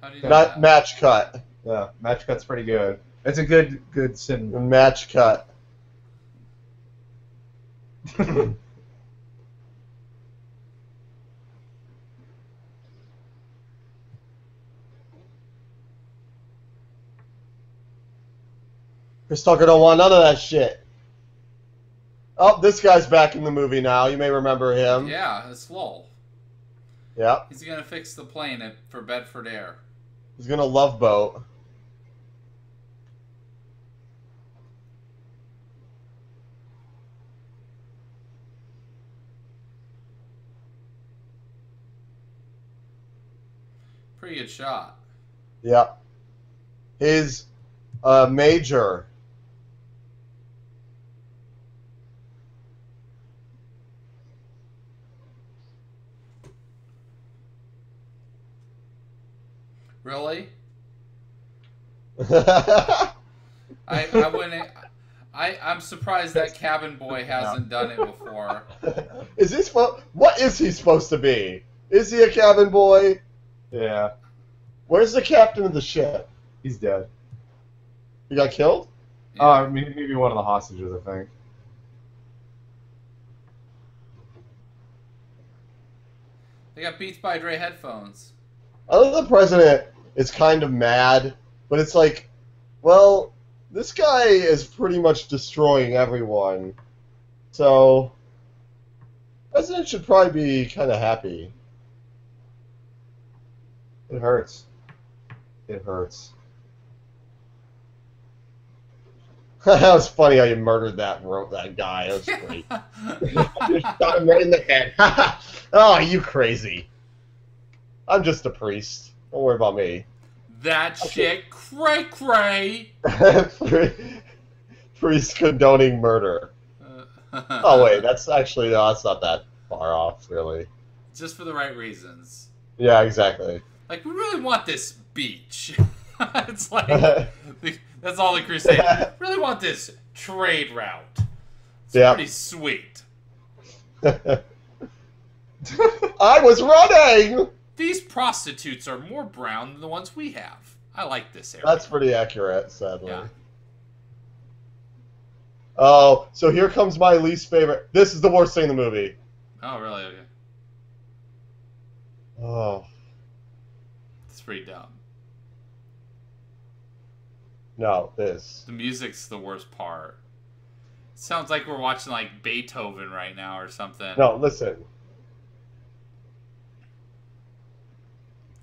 How do you do Not that? match cut. Yeah. Match cut's pretty good. It's a good sin. Match cut. Chris Tucker don't want none of that shit. Oh, this guy's back in the movie now. You may remember him. Yeah, it's Lowell. Yep. He's gonna fix the plane for Bedford Air. He's gonna love boat. Pretty good shot. Yep. His major. Really? I wouldn't. I'm surprised that cabin boy hasn't done it before. Is he what is he supposed to be? Is he a cabin boy? Yeah. Where's the captain of the ship? He's dead. He got killed? Yeah. Maybe one of the hostages, I think. They got Beats by Dre headphones. I think the president is kind of mad, but it's like, well, this guy is pretty much destroying everyone. So, the president should probably be kind of happy. It hurts. It hurts. That was funny how you murdered that guy. That was great. You shot him right in the head. Oh, you crazy. I'm just a priest. Don't worry about me. That shit, cray. Priest condoning murder. Oh, wait, that's actually, no, that's not that far off, really. Just for the right reasons. Yeah, exactly. Like, we really want this beach. It's like, that's all the crusade. Really want this trade route. It's pretty sweet. I was running! These prostitutes are more brown than the ones we have. I like this area. That's pretty accurate, sadly. Yeah. Oh, so here comes my least favorite. This is the worst thing in the movie. Oh, really? Okay. Oh, It's pretty dumb. no, this. The music's the worst part. It sounds like we're watching, like, Beethoven right now or something. No, listen.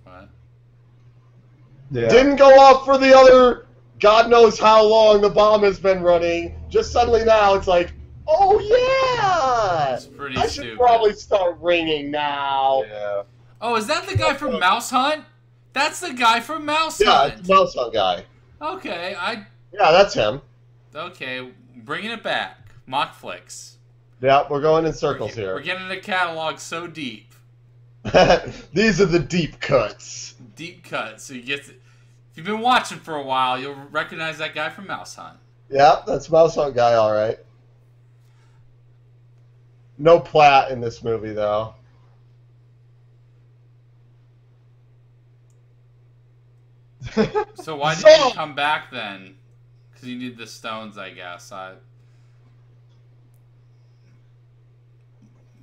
What? Yeah. Didn't go off for the other God knows how long the bomb has been running. Just suddenly now it's like, Oh yeah! It's pretty I should stupid. probably start ringing now. Yeah. Oh, is that the guy from Mouse Hunt? That's the guy from Mouse Yeah, Hunt. it's the Mouse Hunt guy. Okay, Yeah, that's him. Okay, bringing it back. Mock flicks. Yeah, we're going in circles We're here. getting a catalog so deep. These are the deep cuts. Deep cut. So you get to, if you've been watching for a while, you'll recognize that guy from Mouse Hunt. Yeah, that's Mouse Hunt guy, all right. No Platt in this movie, though. So why did you come back then? Because you need the stones, I guess.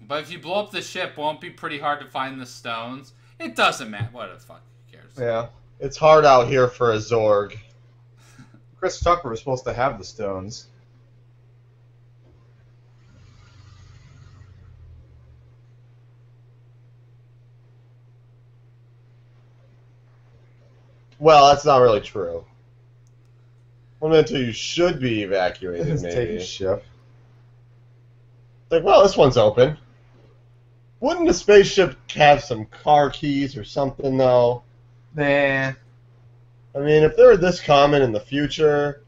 But if you blow up the ship, won't it be pretty hard to find the stones? It doesn't matter. What the fuck? Who cares? Yeah. It's hard out here for a Zorg. Chris Tucker was supposed to have the stones. Well, that's not really true. Well, until you should be evacuated, It's maybe. taking ship. It's like, well, this one's open. Wouldn't the spaceship have some car keys or something, though? Nah. I mean, if they were this common in the future,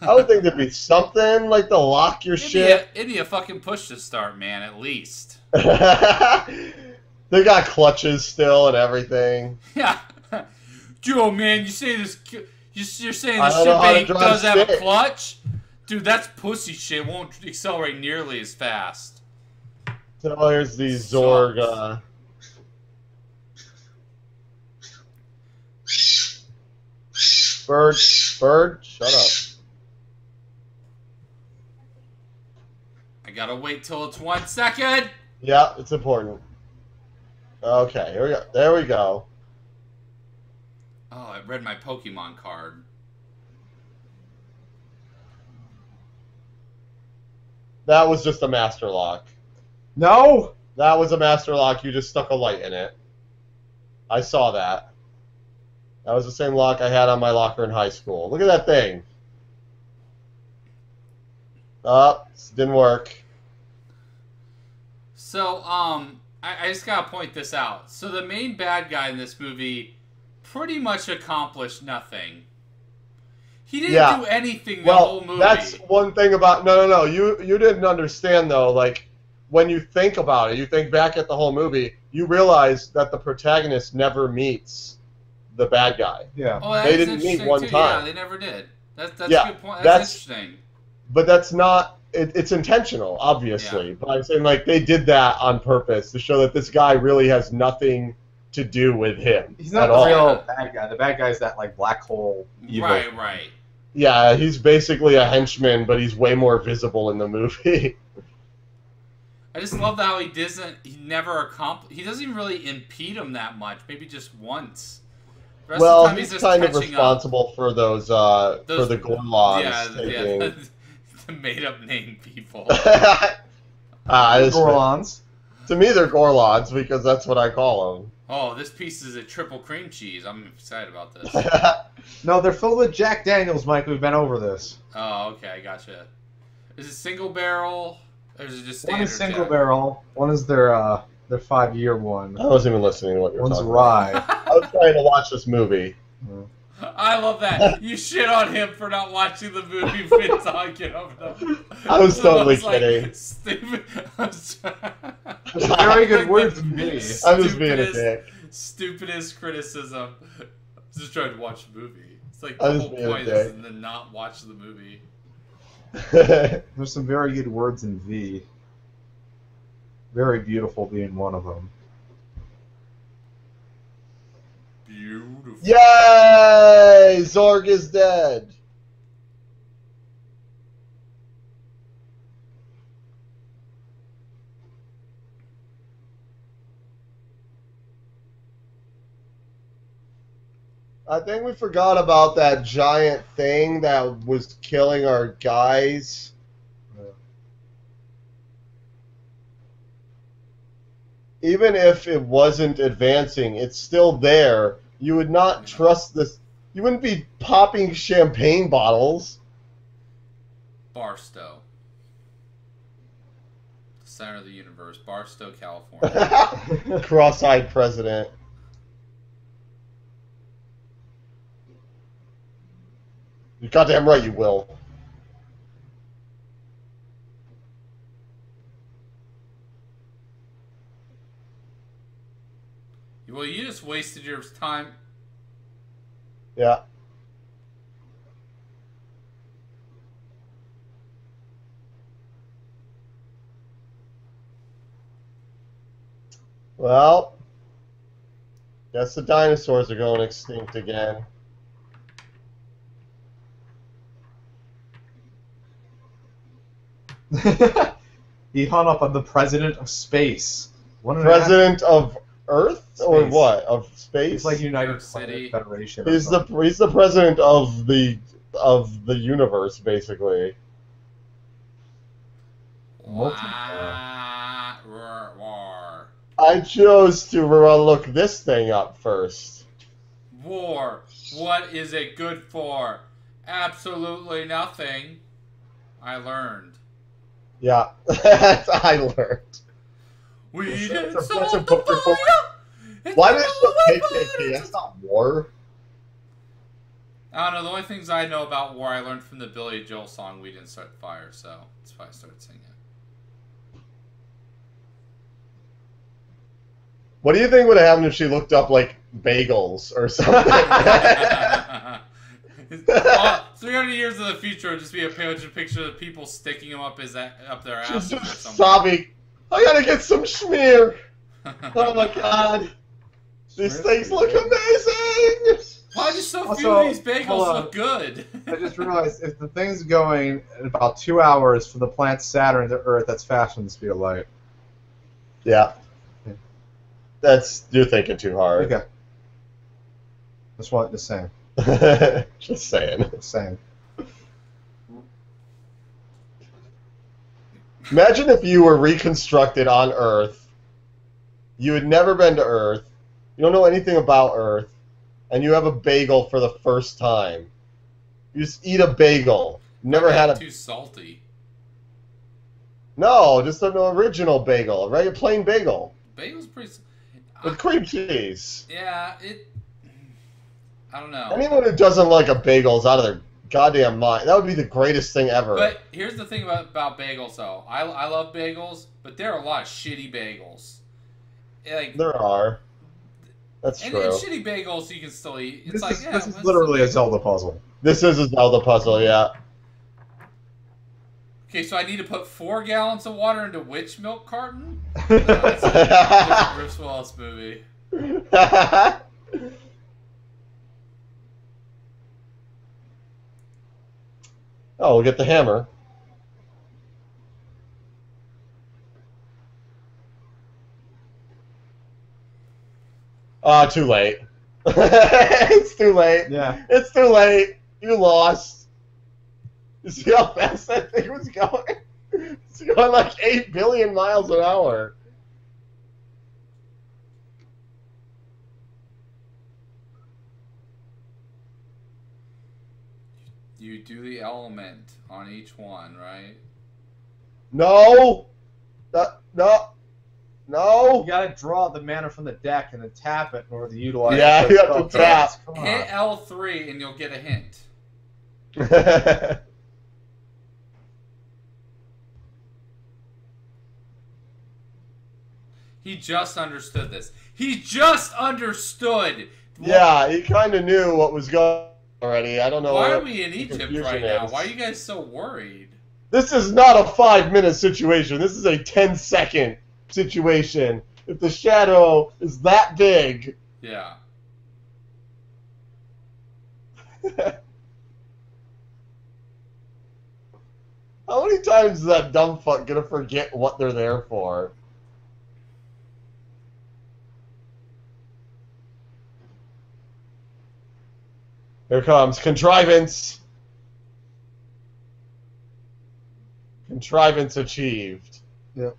I would think there'd be something like to lock your ship. It'd be a fucking push to start, man, at least. They got clutches still and everything. Yeah. Joe, man, you say this... You're saying I the don't know how to ship drive does have a stick. clutch? Dude, that's pussy shit. Won't accelerate nearly as fast. So here's the Zorg. Bird, shut up. I gotta wait till it's 1 second. Yeah, it's important. Okay, here we go. There we go. Oh, I read my Pokemon card. That was just a master lock. No! That was a master lock. You just stuck a light in it. I saw that. That was the same lock I had on my locker in high school. Look at that thing. Oh, didn't work. So, I just gotta point this out. So the main bad guy in this movie pretty much accomplished nothing. He didn't do anything the whole movie. That's one thing about... No. You didn't understand, though. Like, when you think about it, you think back at the whole movie, you realize that the protagonist never meets the bad guy. Yeah. Oh, that They is didn't meet interesting, one too. time. Yeah, they never did. That's Yeah, a good point. that's- That's interesting. But that's not... It's intentional, obviously. Yeah. But I'm saying, like, they did that on purpose to show that this guy really has nothing to do with him. He's not at the all. real bad guy. The bad guy's that, like, black hole evil. Right. Yeah, he's basically a henchman, but he's way more visible in the movie. I just love how he doesn't even really impede him that much. Maybe just once. The rest Well, of the time he's just kind of catching responsible for those for the Gorlons. Yeah, the made-up name people. Gorlons. To me, they're Gorlons because that's what I call them. Oh, this piece is a triple cream cheese. I'm excited about this. No, they're filled with Jack Daniels, Mike. We've been over this. Oh, okay, gotcha. Is it single barrel, or is it just standard? One is single Jack? barrel. One is their 5-year one. I wasn't even listening to what you were One's talking rye. about. I was trying to watch this movie. I love that. You shit on him for not watching the movie we're talking about. I was totally It's like kidding. Stupid. Very good words in me. I'm just being a dick. Stupidest criticism. I'm just trying to watch the movie. It's like I'm the just whole being a point dick. is to not watch the movie. There's some very good words in V. Very beautiful being one of them. Beautiful. Yay! Zorg is dead. I think we forgot about that giant thing that was killing our guys. Even if it wasn't advancing, it's still there. You would not trust this. You wouldn't be popping champagne bottles. Barstow. center of the universe, Barstow, California. Cross-eyed president. You're goddamn right you will. Well, you just wasted your time. Yeah. Well, guess the dinosaurs are going extinct again. He hung up on the president of space. President of Earth or Space. what? Of space? It's like New United York City. Planet Federation. or He's something. the president of the universe, basically. Wah, roar, war. I chose to look this thing up first. War. What is it good for? Absolutely nothing. I learned. Yeah, I learned. We That's didn't a solve the book report. fire. Why did it look KKK? That's not war. I don't know. The only things I know about war I learned from the Billy Joel song "We Didn't Start the Fire," so that's why I started singing. What do you think would have happened if she looked up like bagels or something? 300 years in the future would just be a picture of people sticking them up their asses She's or just something. sobbing. I gotta get some schmear. Oh my god. These things look amazing! Why do so few Also, of these bagels hold on. look good? I just realized if the thing's going in about 2 hours from the planet Saturn to Earth, that's faster than the speed of light. Yeah. You're thinking too hard. Okay. Just saying. Just saying. Just saying. Imagine if you were reconstructed on Earth. You had never been to Earth. You don't know anything about Earth. And you have a bagel for the first time. You just eat a bagel. Never had a... Too salty. No, just an original bagel. A regular plain bagel. Bagel's pretty... With cream cheese. Yeah, I don't know. Anyone who doesn't like a bagel is out of their goddamn mind. That would be the greatest thing ever. But here's the thing about bagels, though. I love bagels, but there are a lot of shitty bagels. Like, there are. That's and true. shitty bagels you can still eat. It's This is literally a Zelda puzzle. This is a Zelda puzzle, yeah. Okay, so I need to put 4 gallons of water into which milk carton? No, it's a different Bruce Willis movie. Oh, we'll get the hammer. Too late. It's too late. Yeah. It's too late. You lost. You see how fast that thing was going? It's going like 8 billion miles an hour. You do the element on each one, right? No! No! You gotta draw the mana from the deck and then tap it in order to utilize Yeah, it. you have to tap. Come on. Hit L3 and you'll get a hint. He just understood this. He just understood! Yeah, he kind of knew what was going on already. I don't know. Why what are we in the Egypt confusion right now? is. Why are you guys so worried? This is not a 5-minute situation. This is a 10-second situation. If the shadow is that big. Yeah. How many times is that dumb fuck gonna forget what they're there for? Here comes contrivance. Contrivance achieved. Yep.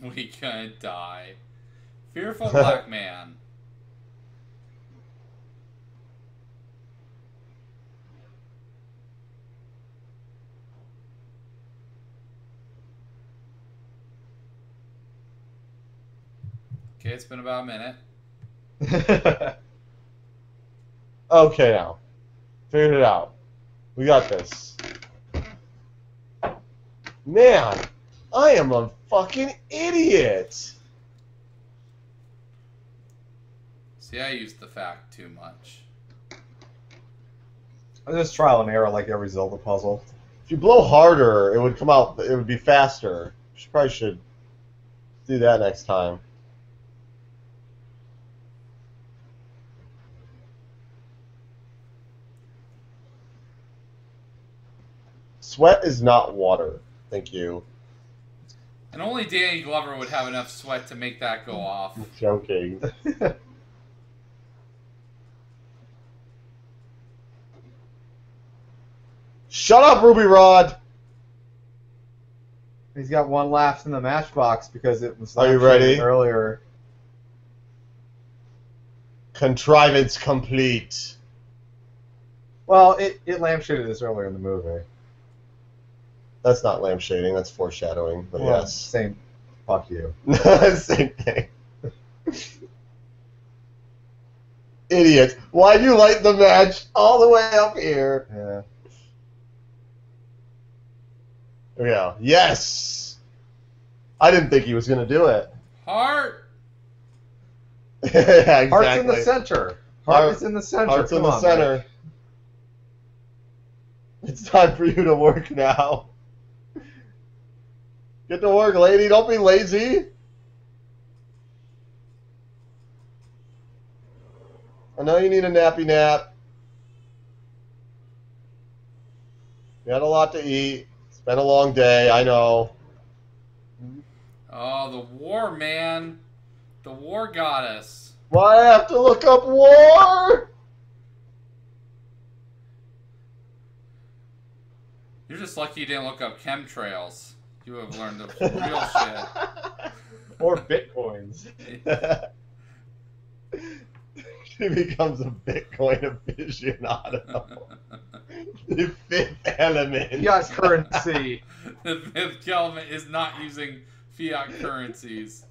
We gonna die. Fearful black man. Okay, it's been about a minute. Okay, now. Figured it out. We got this. Man, I am a fucking idiot. See, I used the fact too much. Just trial and error like every Zelda puzzle. If you blow harder, it would come out. It would be faster. You probably should do that next time. Sweat is not water. Thank you. And only Danny Glover would have enough sweat to make that go off. I'm joking. Shut up, Ruby Rod! He's got one left in the matchbox because it was Are you ready? Earlier. Contrivance complete. Well, it lampshaded this earlier in the movie. That's not lampshading, that's foreshadowing, but Well, yes. Same. Fuck you. Same thing. Idiot. Why'd you light the match all the way up here? Yeah. There we go. Yes! I didn't think he was going to do it. Heart! Yeah, exactly. Heart's in the center. Heart is in the center. Heart's in Come the on, center. man. It's time for you to work now. Get to work, lady. Don't be lazy. I know you need a nappy nap. You had a lot to eat. It's been a long day, I know. Oh, the war, man. The war goddess. Why I have to look up war? You're just lucky you didn't look up chemtrails. You would have learned the real shit. Or bitcoins. She becomes a Bitcoin aficionado. The fifth element. Fiat currency. The fifth element is not using fiat currencies.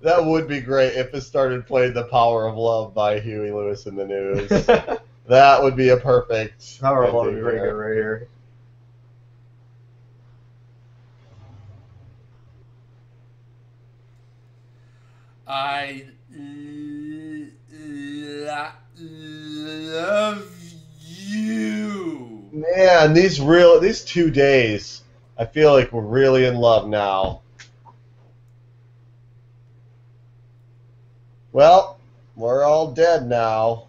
That would be great if it started playing The Power of Love by Huey Lewis in the News. That would be a perfect. Power of Love would ending be pretty there. good right here. I love you. Man, these 2 days, I feel like we're really in love now. Well, we're all dead now.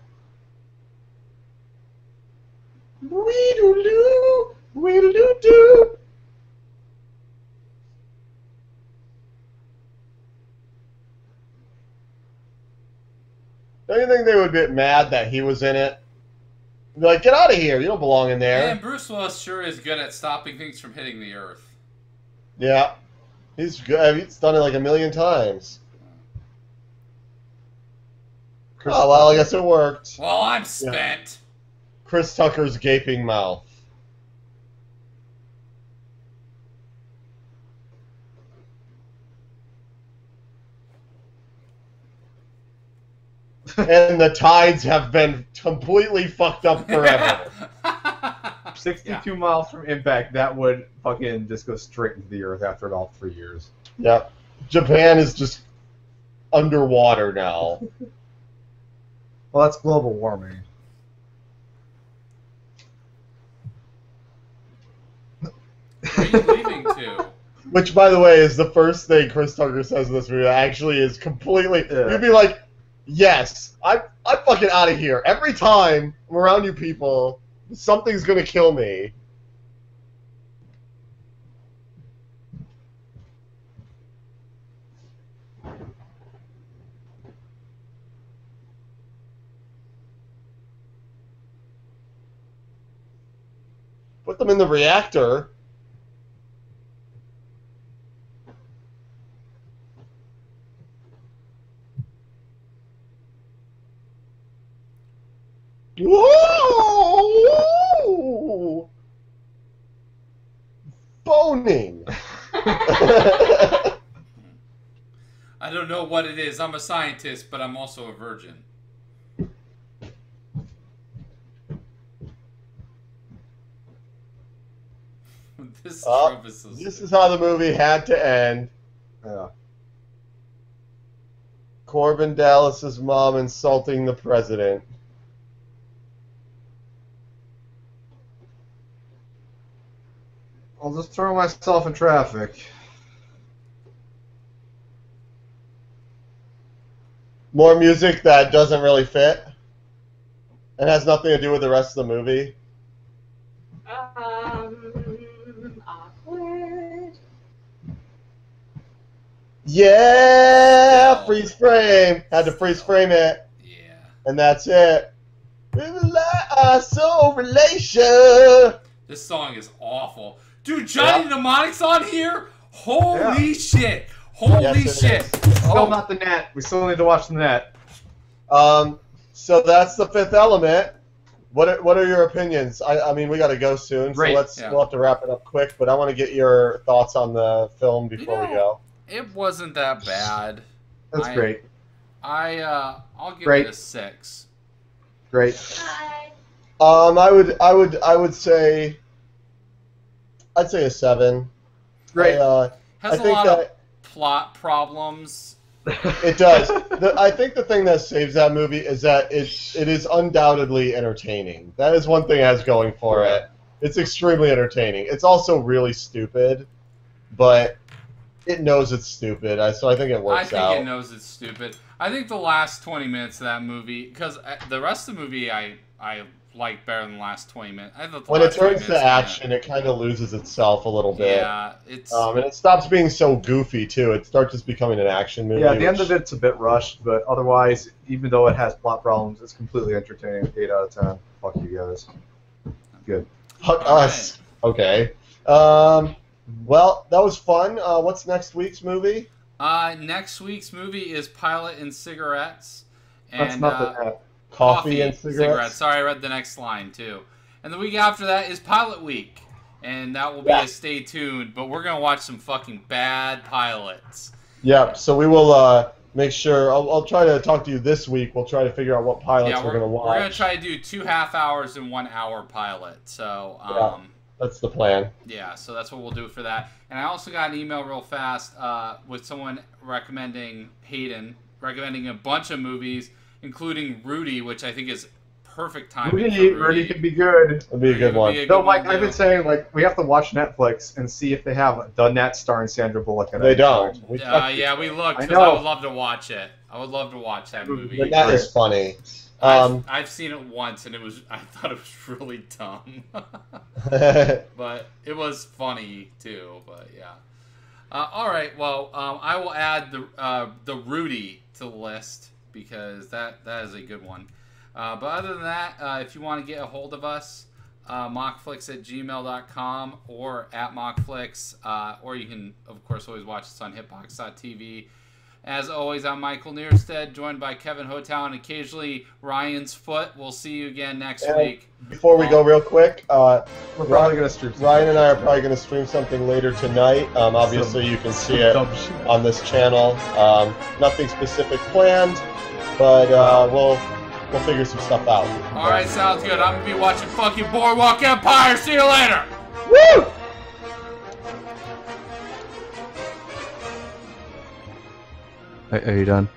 Wee-doo-doo, wee-doo-doo. Don't you think they would be mad that he was in it? They'd be like, get out of here, you don't belong in there. And Bruce Willis sure is good at stopping things from hitting the earth. Yeah, he's good. He's done it like a million times. Oh, well, I guess it worked. Well, I'm spent. Chris Tucker's gaping mouth. And the tides have been completely fucked up forever. 62 miles from impact, that would fucking just go straight into the earth after about 3 years. Yep. Japan is just underwater now. Well, that's global warming. Where are you leaving to? Which, by the way, is the first thing Chris Tucker says in this video. Actually, is completely. Yeah. You'd be like, "Yes, I'm fucking out of here. Every time I'm around you people, something's gonna kill me." Put them in the reactor. Whoa! Boning. I don't know what it is. I'm a scientist, but I'm also a virgin. This trope is so this stupid. is how the movie had to end. Yeah. Corbin Dallas's mom insulting the president. I'll just throw myself in traffic. More music that doesn't really fit and has nothing to do with the rest of the movie. Awkward. Yeah, Still. freeze frame. Had to freeze frame it, Yeah. and that's it. So relation. This song is awful. Dude, Johnny Mnemonic's on here? Holy Yeah. shit. Holy Yes, it shit. is. Still not the net. We still need to watch the net. So that's The Fifth Element. What are your opinions? I mean, we got to go soon, Great. so we'll have to wrap it up quick. But I want to get your thoughts on the film before we go. It wasn't that bad. That's great. I'll give Great. it a 6. Great. Hi. I would say, I'd say a 7. Great. Has I a think lot that of plot problems. it does. I think the thing that saves that movie is that it is undoubtedly entertaining. That is one thing it has going for it. It's extremely entertaining. It's also really stupid, but it knows it's stupid. So I think it works out. I think it knows it's stupid. I think the last 20 minutes of that movie, because the rest of the movie I like better than the last 20 minutes. I thought the When it last 20 turns to minutes action, it kind of loses itself a little bit. Yeah, it's... and it stops being so goofy, too. It starts just becoming an action movie. Yeah, the end of it's a bit rushed, but otherwise, even though it has plot problems, it's completely entertaining. 8 out of 10. Fuck you guys. Good. Fuck All us. Okay. Well, that was fun. What's next week's movie? Next week's movie is Pilot and Cigarettes. And, That's not the net. Coffee and cigarettes. Sorry, I read the next line, too. And the week after that is Pilot Week. And that will be a stay tuned. But we're going to watch some fucking bad pilots. Yeah, so we will make sure. I'll try to talk to you this week. We'll try to figure out what pilots we're going to watch. We're going to try to do 2 half hours and 1 hour pilot. So, that's the plan. Yeah, so that's what we'll do for that. And I also got an email real fast with someone recommending a bunch of movies, including Rudy, which I think is perfect timing. Rudy could be good. It'll be a good one. No, Mike, I've been saying, we have to watch Netflix and see if they have The Net starring Sandra Bullock in it. They don't. Yeah, we looked, I because I know. would love to watch it. I would love to watch that movie. But that is funny. I've seen it once, and I thought it was really dumb. But it was funny, too. But, yeah. All right, well, I will add the Rudy to the list, because that is a good one. But other than that, if you want to get a hold of us, mockflix@gmail.com or @mockflix, or you can, of course, always watch us on hitbox.tv. As always, I'm Michael Nearstead, joined by Kevin Hotow and occasionally Ryan's Foot. We'll see you again next week. Before we go real quick, we're probably going to stream something. Ryan and I are probably going to stream something later tonight. Obviously, you can see it on this channel. Nothing specific planned, but we'll figure some stuff out. All right, sounds good. I'm going to be watching fucking Boardwalk Empire. See you later. Woo! Are you done?